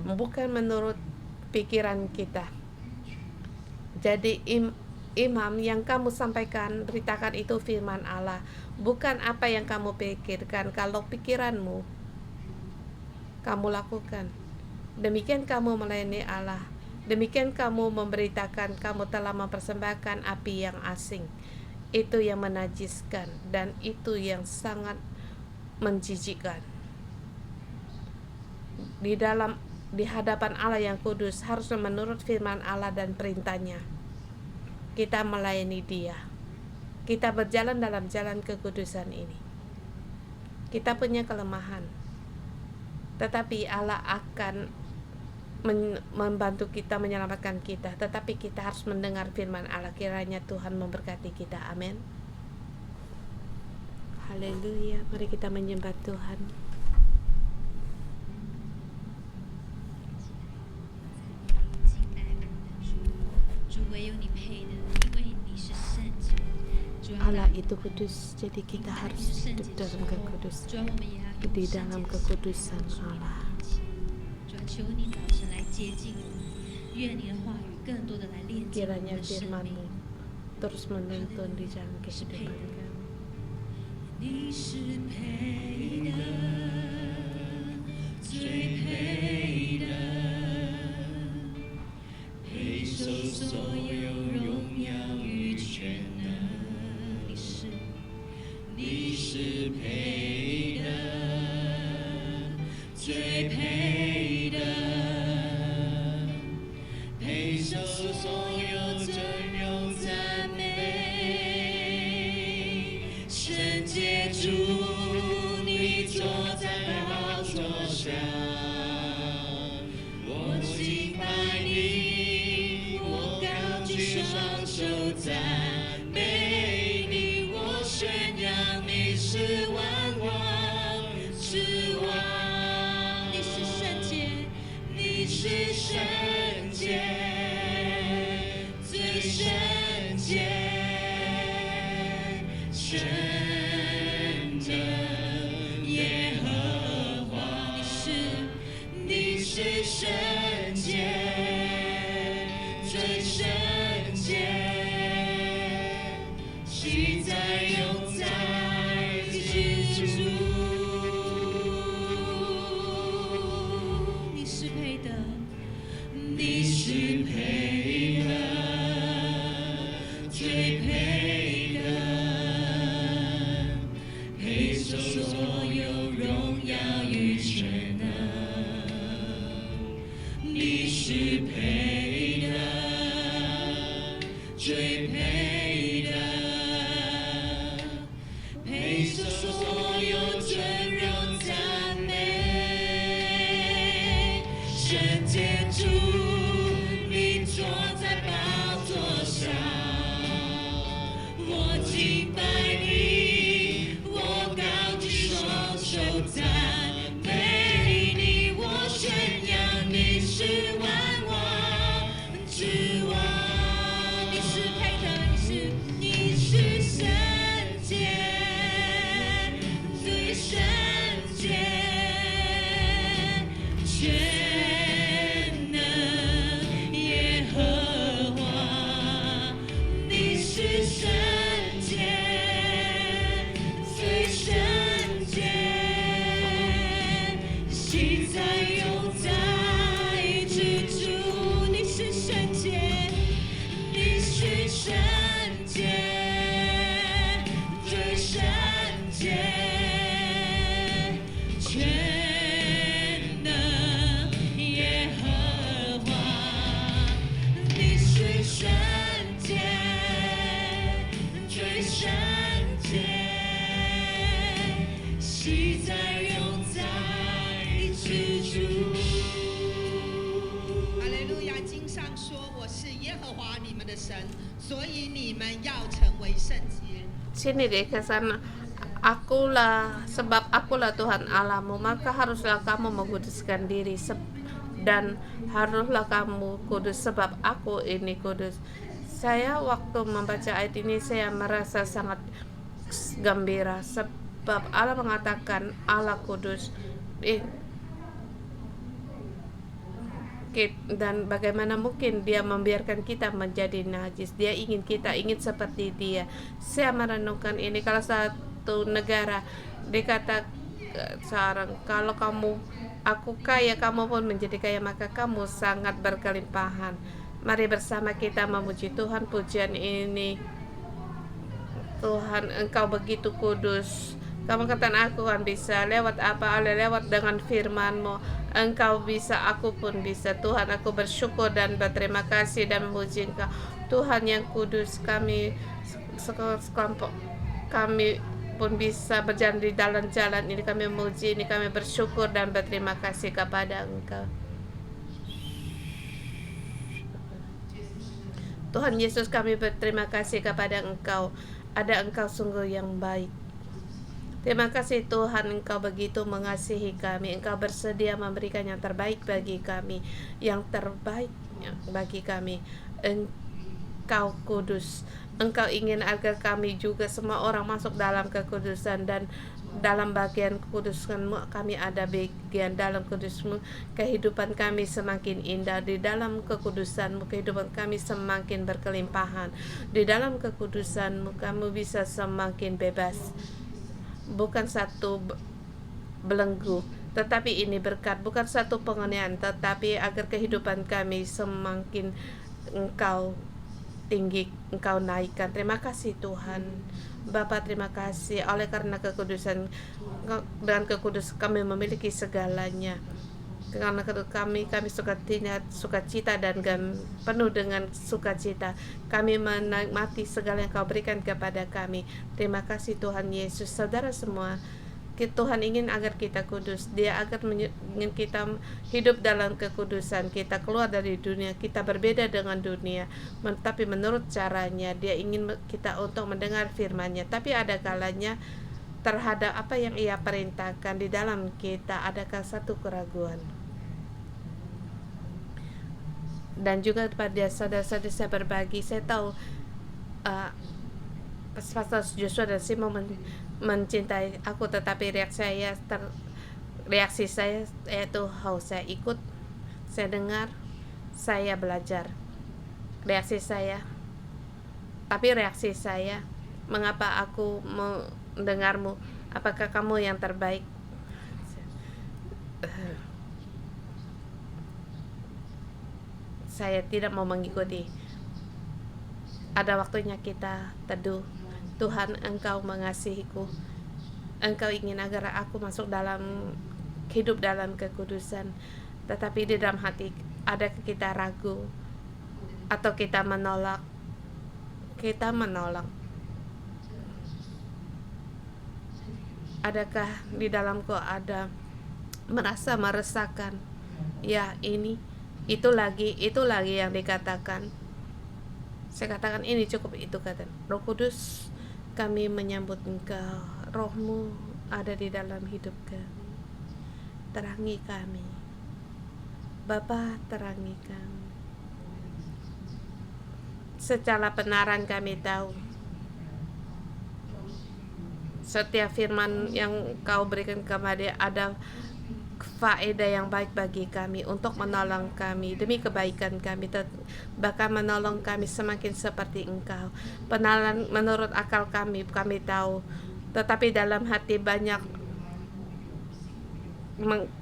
bukan menurut pikiran kita. Jadi imam yang kamu sampaikan, beritakan itu firman Allah, bukan apa yang kamu pikirkan. Kalau pikiranmu kamu lakukan, demikian kamu melayani Allah, demikian kamu memberitakan, kamu telah mempersembahkan api yang asing. Itu yang menajiskan dan itu yang sangat menjijikkan. Di hadapan Allah yang kudus harus menurut firman Allah dan perintahnya. Kita melayani Dia. Kita berjalan dalam jalan kekudusan ini. Kita punya kelemahan, tetapi Allah akan membantu kita, menyelamatkan kita. Tetapi kita harus mendengar firman Allah. Kiranya Tuhan memberkati kita. Amin. Haleluya. Mari kita menyembah Tuhan. Allah itu kudus, jadi kita harus hidup dalam kekudusan, di dalam kekudusan Allah. Kiranya firman-Mu terus menuntun di jalan kehidupan kami. 你是配的，最配的，配受所有荣耀与权能。你是配的，最配的，配受所有尊荣赞美。圣洁主，你坐在宝座上，我敬拜你，我高举双手赞美你，我宣扬你是万王之王。你是圣洁，你是圣洁，最圣洁，圣的耶和华。你是圣洁，最圣洁，昔在永在之主。你是配的，你是配的，最配的，的神，所以你们要成为圣洁。 Sini deh ke sana. Akulah, sebab akulah Tuhan Allahmu, maka haruslah kamu menguduskan diri dan haruslah kamu kudus sebab aku ini kudus. Saya waktu membaca ayat ini saya merasa sangat gembira sebab Allah mengatakan Allah kudus. Dan bagaimana mungkin dia membiarkan kita menjadi najis. Dia ingin kita ingin seperti dia. Saya merenungkan ini, kalau satu negara dikata sekarang, kalau aku kaya, kamu pun menjadi kaya, maka kamu sangat berkelimpahan. Mari bersama kita memuji Tuhan. Pujian ini, Tuhan, Engkau begitu kudus. Kamu katakan aku kan bisa lewat apa? Lewat dengan firman-Mu. Engkau bisa, aku pun bisa. Tuhan, aku bersyukur dan berterima kasih dan memuji Engkau. Tuhan yang kudus, kami sekelompok kami pun bisa berjalan di dalam jalan ini. Kami memuji ini, kami bersyukur dan berterima kasih kepada Engkau. Tuhan Yesus, kami berterima kasih kepada Engkau. Ada Engkau sungguh yang baik. Terima kasih Tuhan, Engkau begitu mengasihi kami. Engkau bersedia memberikan yang terbaik bagi kami. Yang terbaik bagi kami. Engkau kudus. Engkau ingin agar kami juga semua orang masuk dalam kekudusan, dan dalam bagian kekudusan-Mu kami ada bagian dalam kudus-Mu. Kehidupan kami semakin indah. Di dalam kekudusan-Mu kehidupan kami semakin berkelimpahan. Di dalam kekudusan-Mu kami bisa semakin bebas. Bukan satu belenggu, tetapi ini berkat. Bukan satu penganiayaan, tetapi agar kehidupan kami semakin Engkau tinggi, Engkau naikkan. Terima kasih Tuhan. Bapa, terima kasih oleh karena kekudusan. Dengan kekudus kami memiliki segalanya. Karena kami sukacita dan penuh dengan sukacita. Kami menikmati segala yang Kau berikan kepada kami. Terima kasih Tuhan Yesus. Saudara semua, Tuhan ingin agar kita kudus. Dia agar ingin kita hidup dalam kekudusan. Kita keluar dari dunia, kita berbeda dengan dunia, tapi menurut caranya. Dia ingin kita untuk mendengar firman-Nya. Tapi ada kalanya terhadap apa yang Ia perintahkan di dalam kita, adakah satu keraguan. Dan juga pada saudara-saudara saya berbagi, saya tahu Pastor Joshua dan Simon mencintai aku, tetapi reaksi saya yaitu saya ikut, saya dengar, saya belajar. Reaksi saya, mengapa aku mendengarmu? Apakah kamu yang terbaik? Saya tidak mau mengikuti. Ada waktunya kita teduh. Tuhan, Engkau mengasihiku. Engkau ingin agar aku masuk dalam hidup dalam kekudusan. Tetapi di dalam hati ada kita ragu atau kita menolak. Adakah di dalamku ada merasa meresahkan? Ya, itu lagi yang dikatakan. Saya katakan ini cukup, itu kata Roh Kudus, kami menyambut Engkau. Roh-Mu ada di dalam hidup kami. Terangi kami. Bapa, terangi kami. Secara benaran kami tahu setiap firman yang Kau berikan kepada ada faedah yang baik bagi kami untuk menolong kami demi kebaikan kami, bahkan menolong kami semakin seperti Engkau. Penalan menurut akal kami tahu, tetapi dalam hati banyak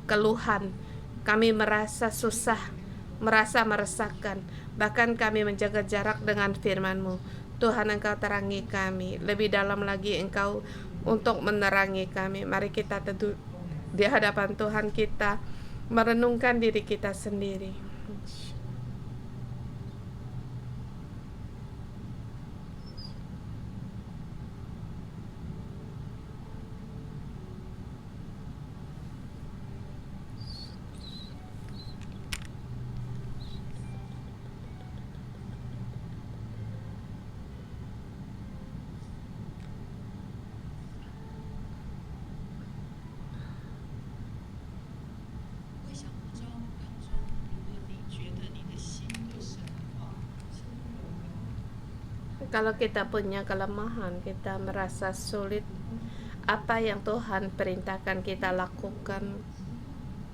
keluhan. Kami merasa susah, merasa meresahkan, bahkan kami menjaga jarak dengan firman-Mu. Tuhan, Engkau terangi kami lebih dalam lagi, Engkau untuk menerangi kami. Mari kita teduh di hadapan Tuhan, kita merenungkan diri kita sendiri. Kalau kita punya kelemahan, kita merasa sulit, apa yang Tuhan perintahkan kita lakukan.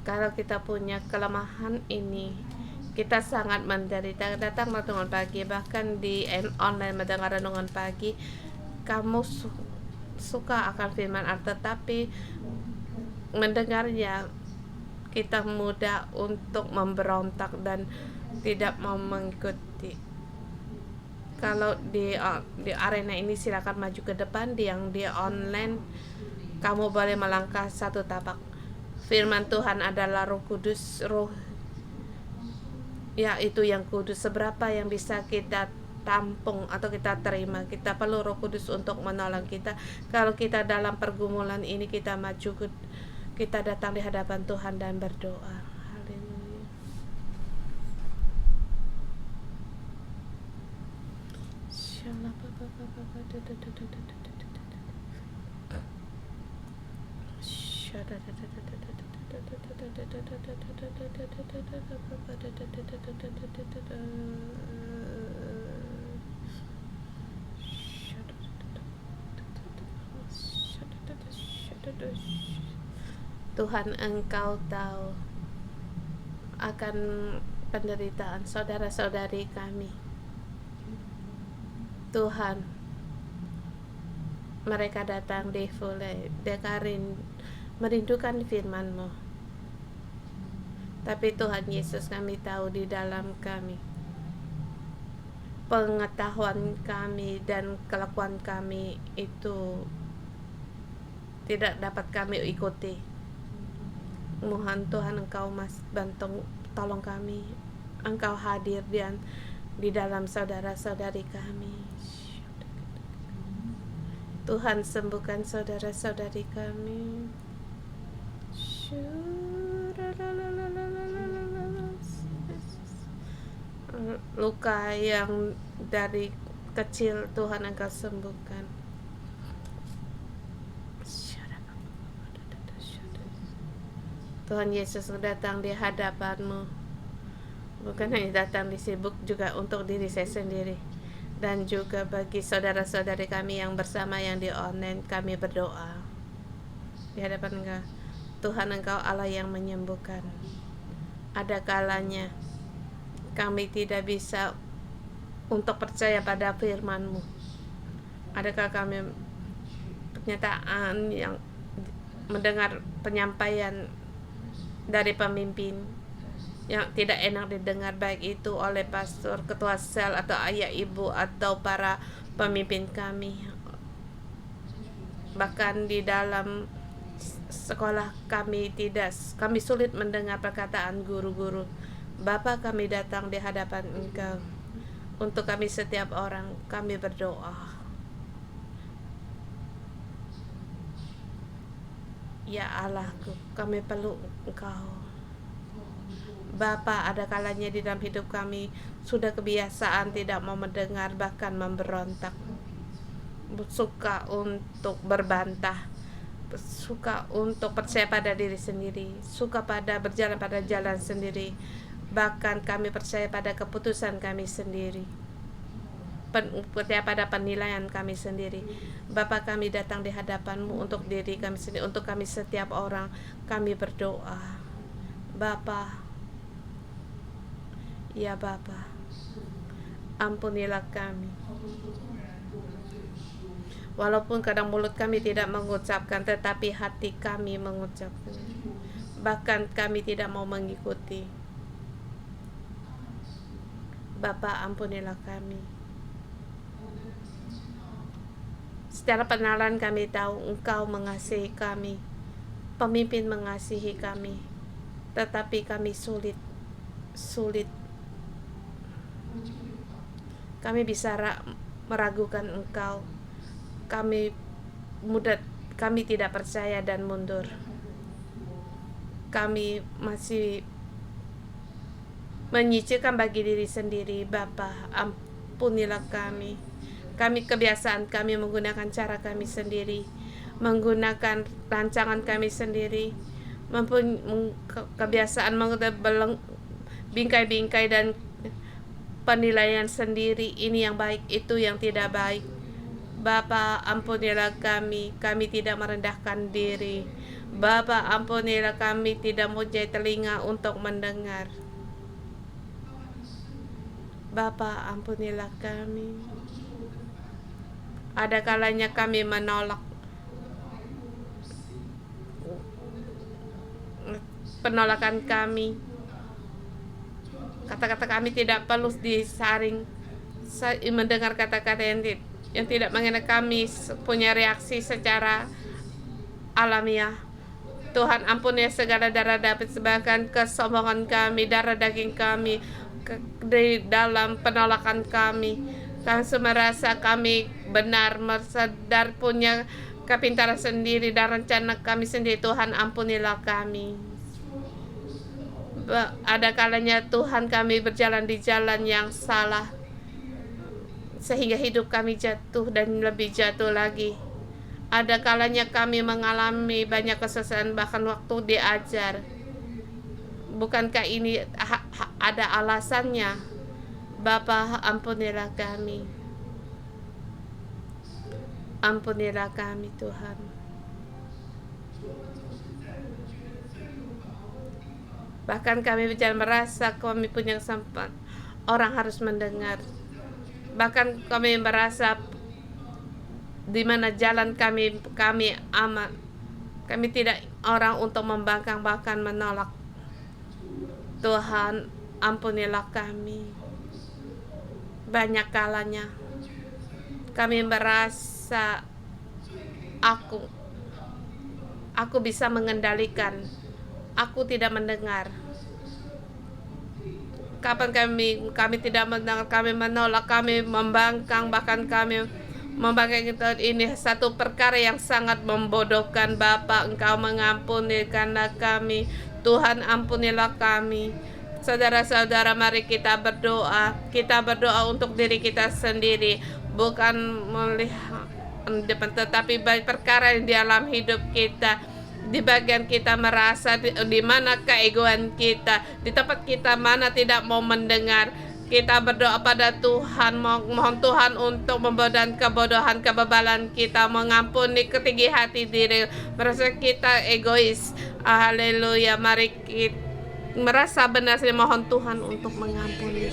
Kalau kita punya kelemahan ini, kita sangat menderita. Datang renungan pagi, bahkan di online mendengar renungan pagi, kamu suka akan firman Allah, tetapi mendengarnya kita mudah untuk memberontak dan tidak mau mengikuti. Kalau di arena ini silakan maju ke depan, yang di online kamu boleh melangkah satu tapak. Firman Tuhan adalah Roh Kudus, roh yaitu yang kudus. Seberapa yang bisa kita tampung atau kita terima, kita perlu Roh Kudus untuk menolong kita. Kalau kita dalam pergumulan ini, kita maju kita datang di hadapan Tuhan dan berdoa. Haleluya. Tuhan, Engkau tahu akan penderitaan saudara-saudari kami. Tuhan, mereka datang di Fulai, dekarin, merindukan firman-Mu. Tapi Tuhan Yesus, kami tahu di dalam kami, pengetahuan kami dan kelakuan kami itu tidak dapat kami ikuti. Mohon Tuhan, Engkau bantu, tolong kami. Engkau hadir dan di dalam saudara-saudari kami. Tuhan, sembuhkan saudara-saudari kami. Luka yang dari kecil, Tuhan, Engkau sembuhkan. Tuhan Yesus datang di hadapan-Mu, bukan hanya datang disibuk, juga untuk diri saya sendiri dan juga bagi saudara-saudari kami yang bersama yang di online. Kami berdoa di hadapan Engkau. Tuhan, Engkau Allah yang menyembuhkan. Ada kalanya kami tidak bisa untuk percaya pada firman-Mu. Adakah kami pernyataan yang mendengar penyampaian dari pemimpin yang tidak enak didengar, baik itu oleh pastor, ketua sel, atau ayah ibu, atau para pemimpin kami. Bahkan di dalam sekolah kami sulit mendengar perkataan guru-guru. Bapa, kami datang di hadapan Engkau. Untuk kami setiap orang, kami berdoa. Ya Allahku, kami perlu Engkau. Bapa, ada kalanya di dalam hidup kami sudah kebiasaan tidak mau mendengar, bahkan memberontak, suka untuk berbantah, suka untuk percaya pada diri sendiri, suka pada berjalan pada jalan sendiri. Bahkan kami percaya pada keputusan kami sendiri, percaya pada penilaian kami sendiri. Bapa, kami datang di hadapan-Mu untuk diri kami sendiri, untuk kami setiap orang. Kami berdoa, Bapa, ya Bapa, ampunilah kami. Walaupun kadang mulut kami tidak mengucapkan, tetapi hati kami mengucapkan. Bahkan kami tidak mau mengikuti. Bapa, ampunilah kami. Secara pengenalan kami tahu Engkau mengasihi kami, pemimpin mengasihi kami, tetapi kami sulit. Kami bisa meragukan Engkau. Kami tidak percaya dan mundur. Kami masih menyicilkan bagi diri sendiri. Bapa, ampunilah kami. Kebiasaan kami menggunakan cara kami sendiri, menggunakan rancangan kami sendiri, kebiasaan menggunakan bingkai-bingkai dan penilaian sendiri, ini yang baik, itu yang tidak baik. Bapa, ampunilah kami tidak merendahkan diri. Bapa, ampunilah kami tidak mempunyai telinga untuk mendengar. Bapa, ampunilah kami. Ada kalanya kami menolak penolakan kami. Kata-kata kami tidak perlu disaring. Mendengar kata-kata yang tidak mengenai kami punya reaksi secara alamiah. Tuhan, ampuni segala darah David, sebagian kesombongan kami, darah daging kami di dalam penolakan kami. Kami merasa kami benar, sadar punya kepintaran sendiri dan rencana kami sendiri. Tuhan, ampunilah kami. Ada kalanya Tuhan kami berjalan di jalan yang salah, sehingga hidup kami jatuh dan lebih jatuh lagi. Ada kalanya kami mengalami banyak kesesatan, bahkan waktu diajar. Bukankah ini ada alasannya? Bapa, ampunilah kami. Ampunilah kami, Tuhan. Bahkan kami bicara merasa kami punya kesempatan, orang harus mendengar. Bahkan kami merasa di mana jalan kami aman. Kami tidak orang untuk membangkang, bahkan menolak. Tuhan, ampunilah kami. Banyak kalanya kami merasa aku bisa mengendalikan, aku tidak mendengar. Kapan kami tidak mendengar, kami menolak, kami membangkang, bahkan kami membangkang. Ini satu perkara yang sangat membodohkan. Bapa, Engkau mengampuni karena kami. Tuhan, ampunilah kami. Saudara-saudara, mari kita berdoa. Kita berdoa untuk diri kita sendiri, bukan melihat depan, tetapi baik perkara yang di dalam hidup kita. Di bagian kita merasa di mana keegoan kita, di tempat kita mana tidak mau mendengar. Kita berdoa pada Tuhan, mohon Tuhan untuk membodohan kebodohan, kebebalan kita, mengampuni ketinggi hati diri, merasa kita egois. Haleluya, mari kita merasa benar, saya mohon Tuhan untuk mengampuni.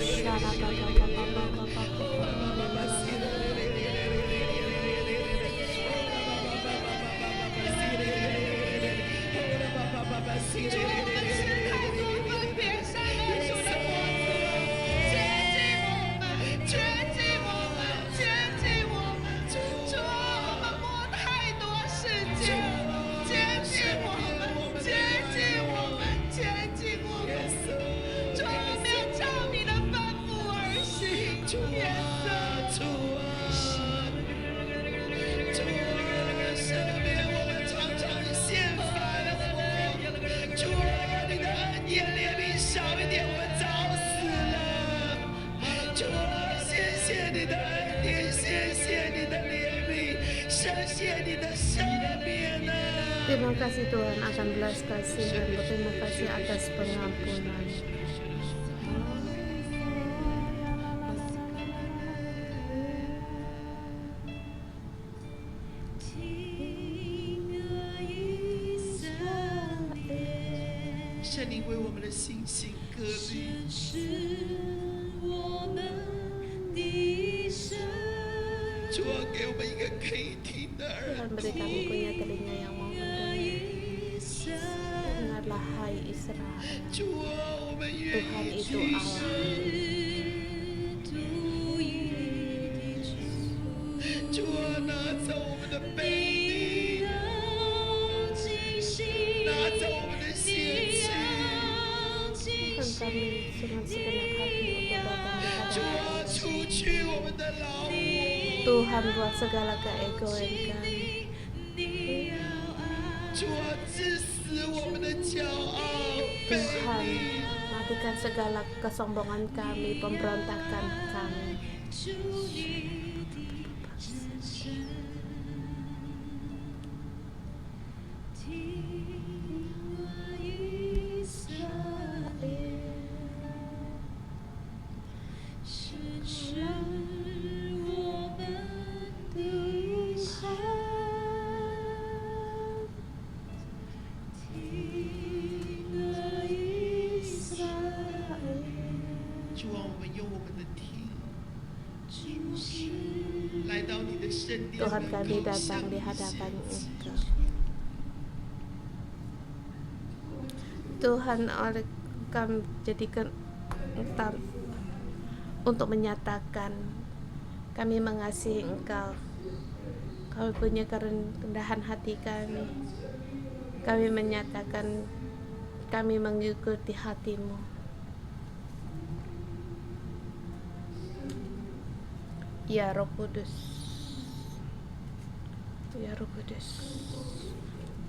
Terima kasih Tuhan akan belas kasih dan berterima kasih atas pengampunan. Tuhan, beri kami punya telinga yang mau mendengar. Dengarlah hai Israel, Tuhan itu Allah. Tuhan, kami dengan segenap hati untuk datang kepada Tuhan, buat segala keegoan kami. Tuhan, matikan segala kesombongan kami, pemberontakan kami. 主啊，我们用我们的听来到你的圣殿， Tuhan 能 kami 够向 datang di 你献 hadapan 祭。 Engkau. Tuhan, oleh kami jadikan untuk menyatakan kami mengasihi Engkau. Kami punya kerendahan hati kami. Kami menyatakan kami mengikuti hati-Mu. Ya Roh Kudus, ya Roh Kudus,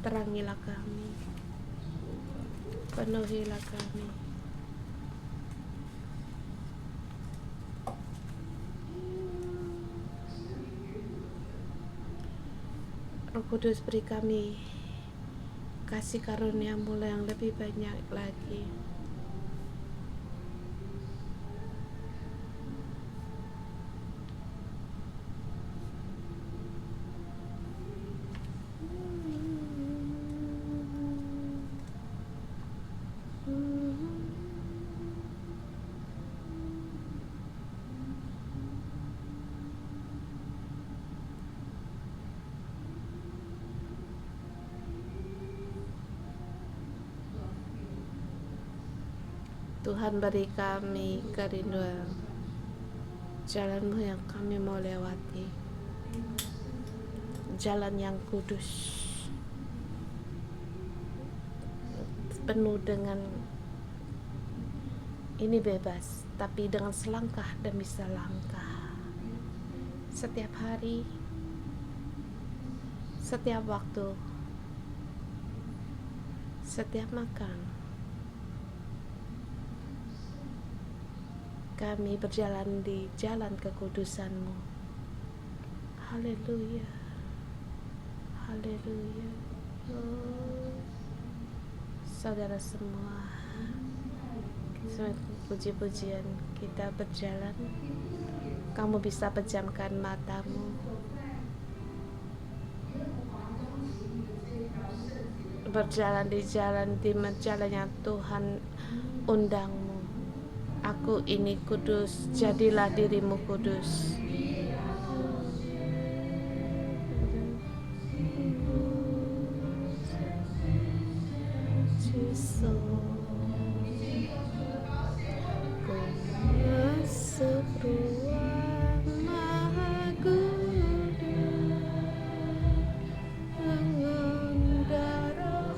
terangilah kami, penuhilah kami. Roh Kudus, beri kami kasih karunia-Mu yang lebih banyak lagi. Tuhan, beri kami kerinduan jalan-Mu yang kami mau lewati, jalan yang kudus, penuh dengan ini bebas, tapi dengan selangkah demi selangkah, setiap hari, setiap waktu, setiap makan. Kami berjalan di jalan kekudusan-Mu. Haleluya, haleluya. Oh, saudara semua, puji-pujian kita berjalan. Kamu bisa pejamkan matamu. Berjalan di jalan yang Tuhan undangmu. Aku ini kudus, jadilah dirimu kudus. Ku masuk ruang maha kudus dengan darah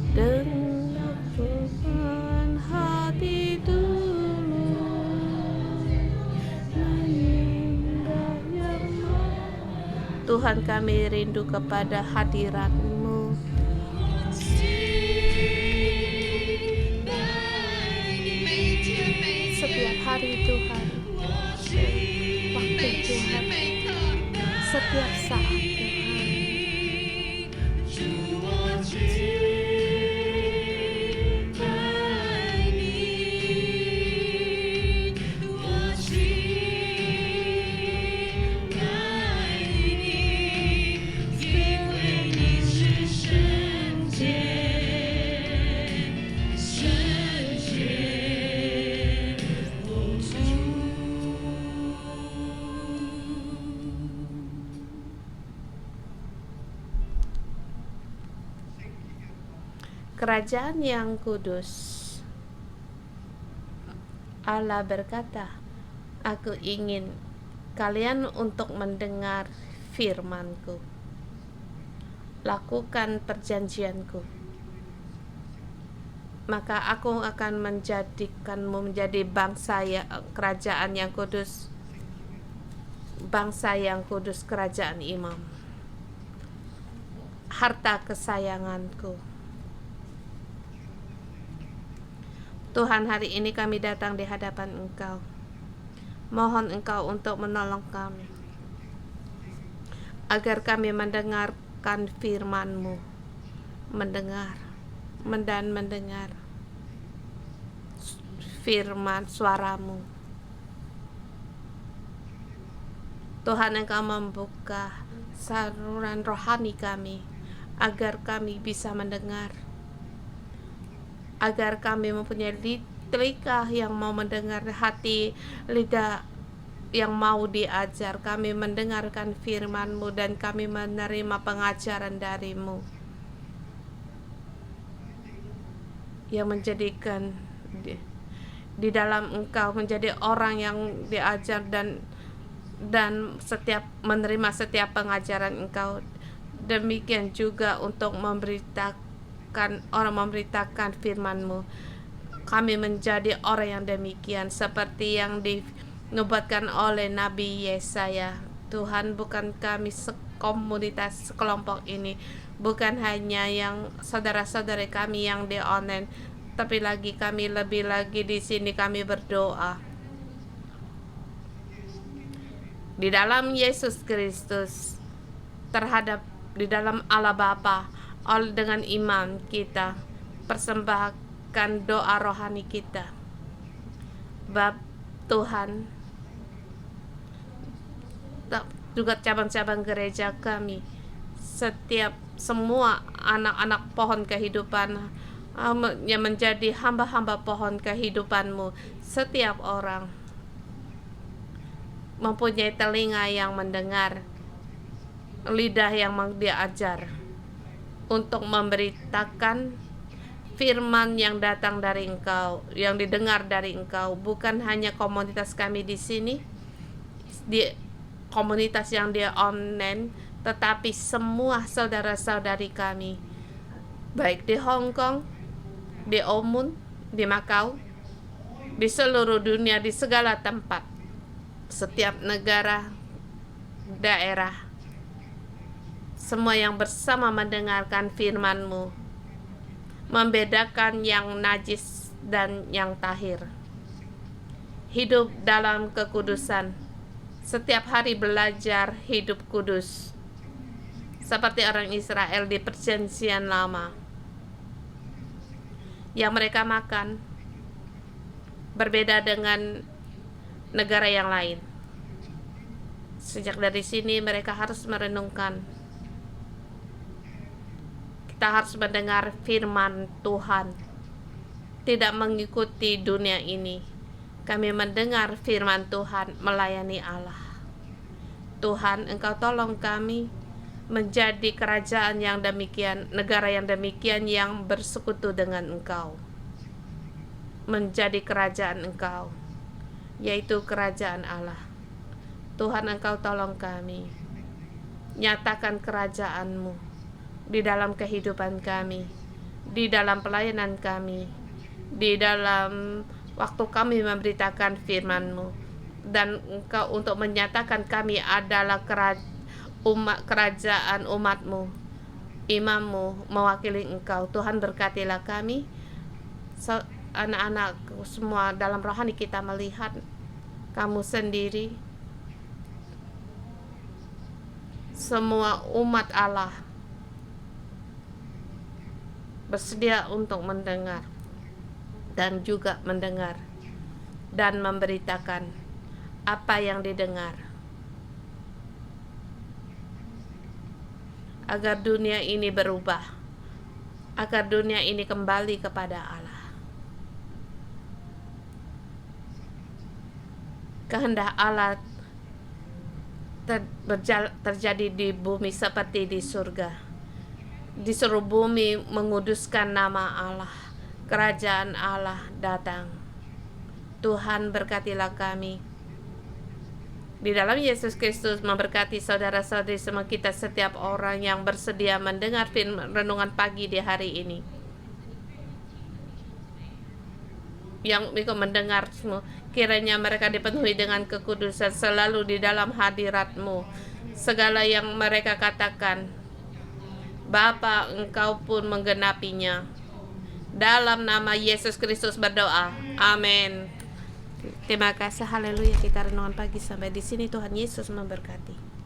dengan hati tulus menyembah yang Tuhan, kami rindu kepada hadirat-Mu. Setiap hari Tuhan, waktu Tuhan, setiap saat Kerajaan yang kudus. Allah berkata, aku ingin kalian untuk mendengar firman-Ku, lakukan perjanjian-Ku, maka aku akan menjadikanmu menjadi bangsa kerajaan yang kudus, bangsa yang kudus, kerajaan imam, harta kesayanganku. Tuhan, hari ini kami datang di hadapan Engkau. Mohon Engkau untuk menolong kami, agar kami mendengarkan firman-Mu, mendengar firman suara-Mu. Tuhan, Engkau membuka saluran rohani kami, agar kami bisa mendengar, agar kami mempunyai telinga yang mau mendengar, hati, lidah yang mau diajar. Kami mendengarkan firman-Mu dan kami menerima pengajaran dari-Mu yang menjadikan di dalam Engkau menjadi orang yang diajar dan setiap menerima setiap pengajaran Engkau. Demikian juga untuk memberitakan firman-Mu. Kami menjadi orang yang demikian, seperti yang dinubuatkan oleh Nabi Yesaya. Tuhan, bukan kami komunitas sekelompok ini, bukan hanya yang saudara-saudari kami yang di online, tapi lagi kami lebih lagi di sini kami berdoa di dalam Yesus Kristus terhadap di dalam Allah Bapa. Dengan iman kita persembahkan doa rohani kita. Bapa Tuhan, juga cabang-cabang gereja kami, semua anak-anak pohon kehidupan yang menjadi hamba-hamba pohon kehidupan-Mu. Setiap orang mempunyai telinga yang mendengar, lidah yang diajar untuk memberitakan firman yang datang dari Engkau, yang didengar dari Engkau. Bukan hanya komunitas kami di sini, di komunitas yang di online, tetapi semua saudara-saudari kami, baik di Hong Kong, di Oman, di Macau, di seluruh dunia, di segala tempat, setiap negara, daerah, semua yang bersama mendengarkan firman-Mu, membedakan yang najis dan yang tahir, hidup dalam kekudusan, setiap hari belajar hidup kudus, seperti orang Israel di perjanjian lama, yang mereka makan berbeda dengan negara yang lain. Sejak dari sini mereka harus merenungkan, kita harus mendengar firman Tuhan, tidak mengikuti dunia ini. Kami mendengar firman Tuhan, melayani Allah. Tuhan, Engkau tolong kami menjadi kerajaan yang demikian, negara yang demikian, yang bersekutu dengan Engkau, menjadi kerajaan Engkau, yaitu kerajaan Allah. Tuhan, Engkau tolong kami, nyatakan kerajaan-Mu di dalam kehidupan kami, di dalam pelayanan kami, di dalam waktu kami memberitakan firman-Mu, dan Engkau untuk menyatakan kami adalah kerajaan umat-Mu, imam-Mu, mewakili Engkau. Tuhan, berkatilah kami, anak-anak semua dalam rohani kita melihat Kamu sendiri, semua umat Allah bersedia untuk mendengar dan juga mendengar dan memberitakan apa yang didengar, agar dunia ini berubah, agar dunia ini kembali kepada Allah. Kehendak Allah terjadi di bumi seperti di surga. Di seluruh bumi menguduskan nama Allah, kerajaan Allah datang. Tuhan, berkatilah kami. Di dalam Yesus Kristus, memberkati saudara-saudari semua kita, setiap orang yang bersedia mendengar firman renungan pagi di hari ini, yang ikut mendengar semua, kiranya mereka dipenuhi dengan kekudusan, selalu di dalam hadirat-Mu. Segala yang mereka katakan, Bapa, Engkau pun menggenapinya. Dalam nama Yesus Kristus berdoa. Amin. Terima kasih, haleluya. Kita renungan pagi sampai di sini. Tuhan Yesus memberkati.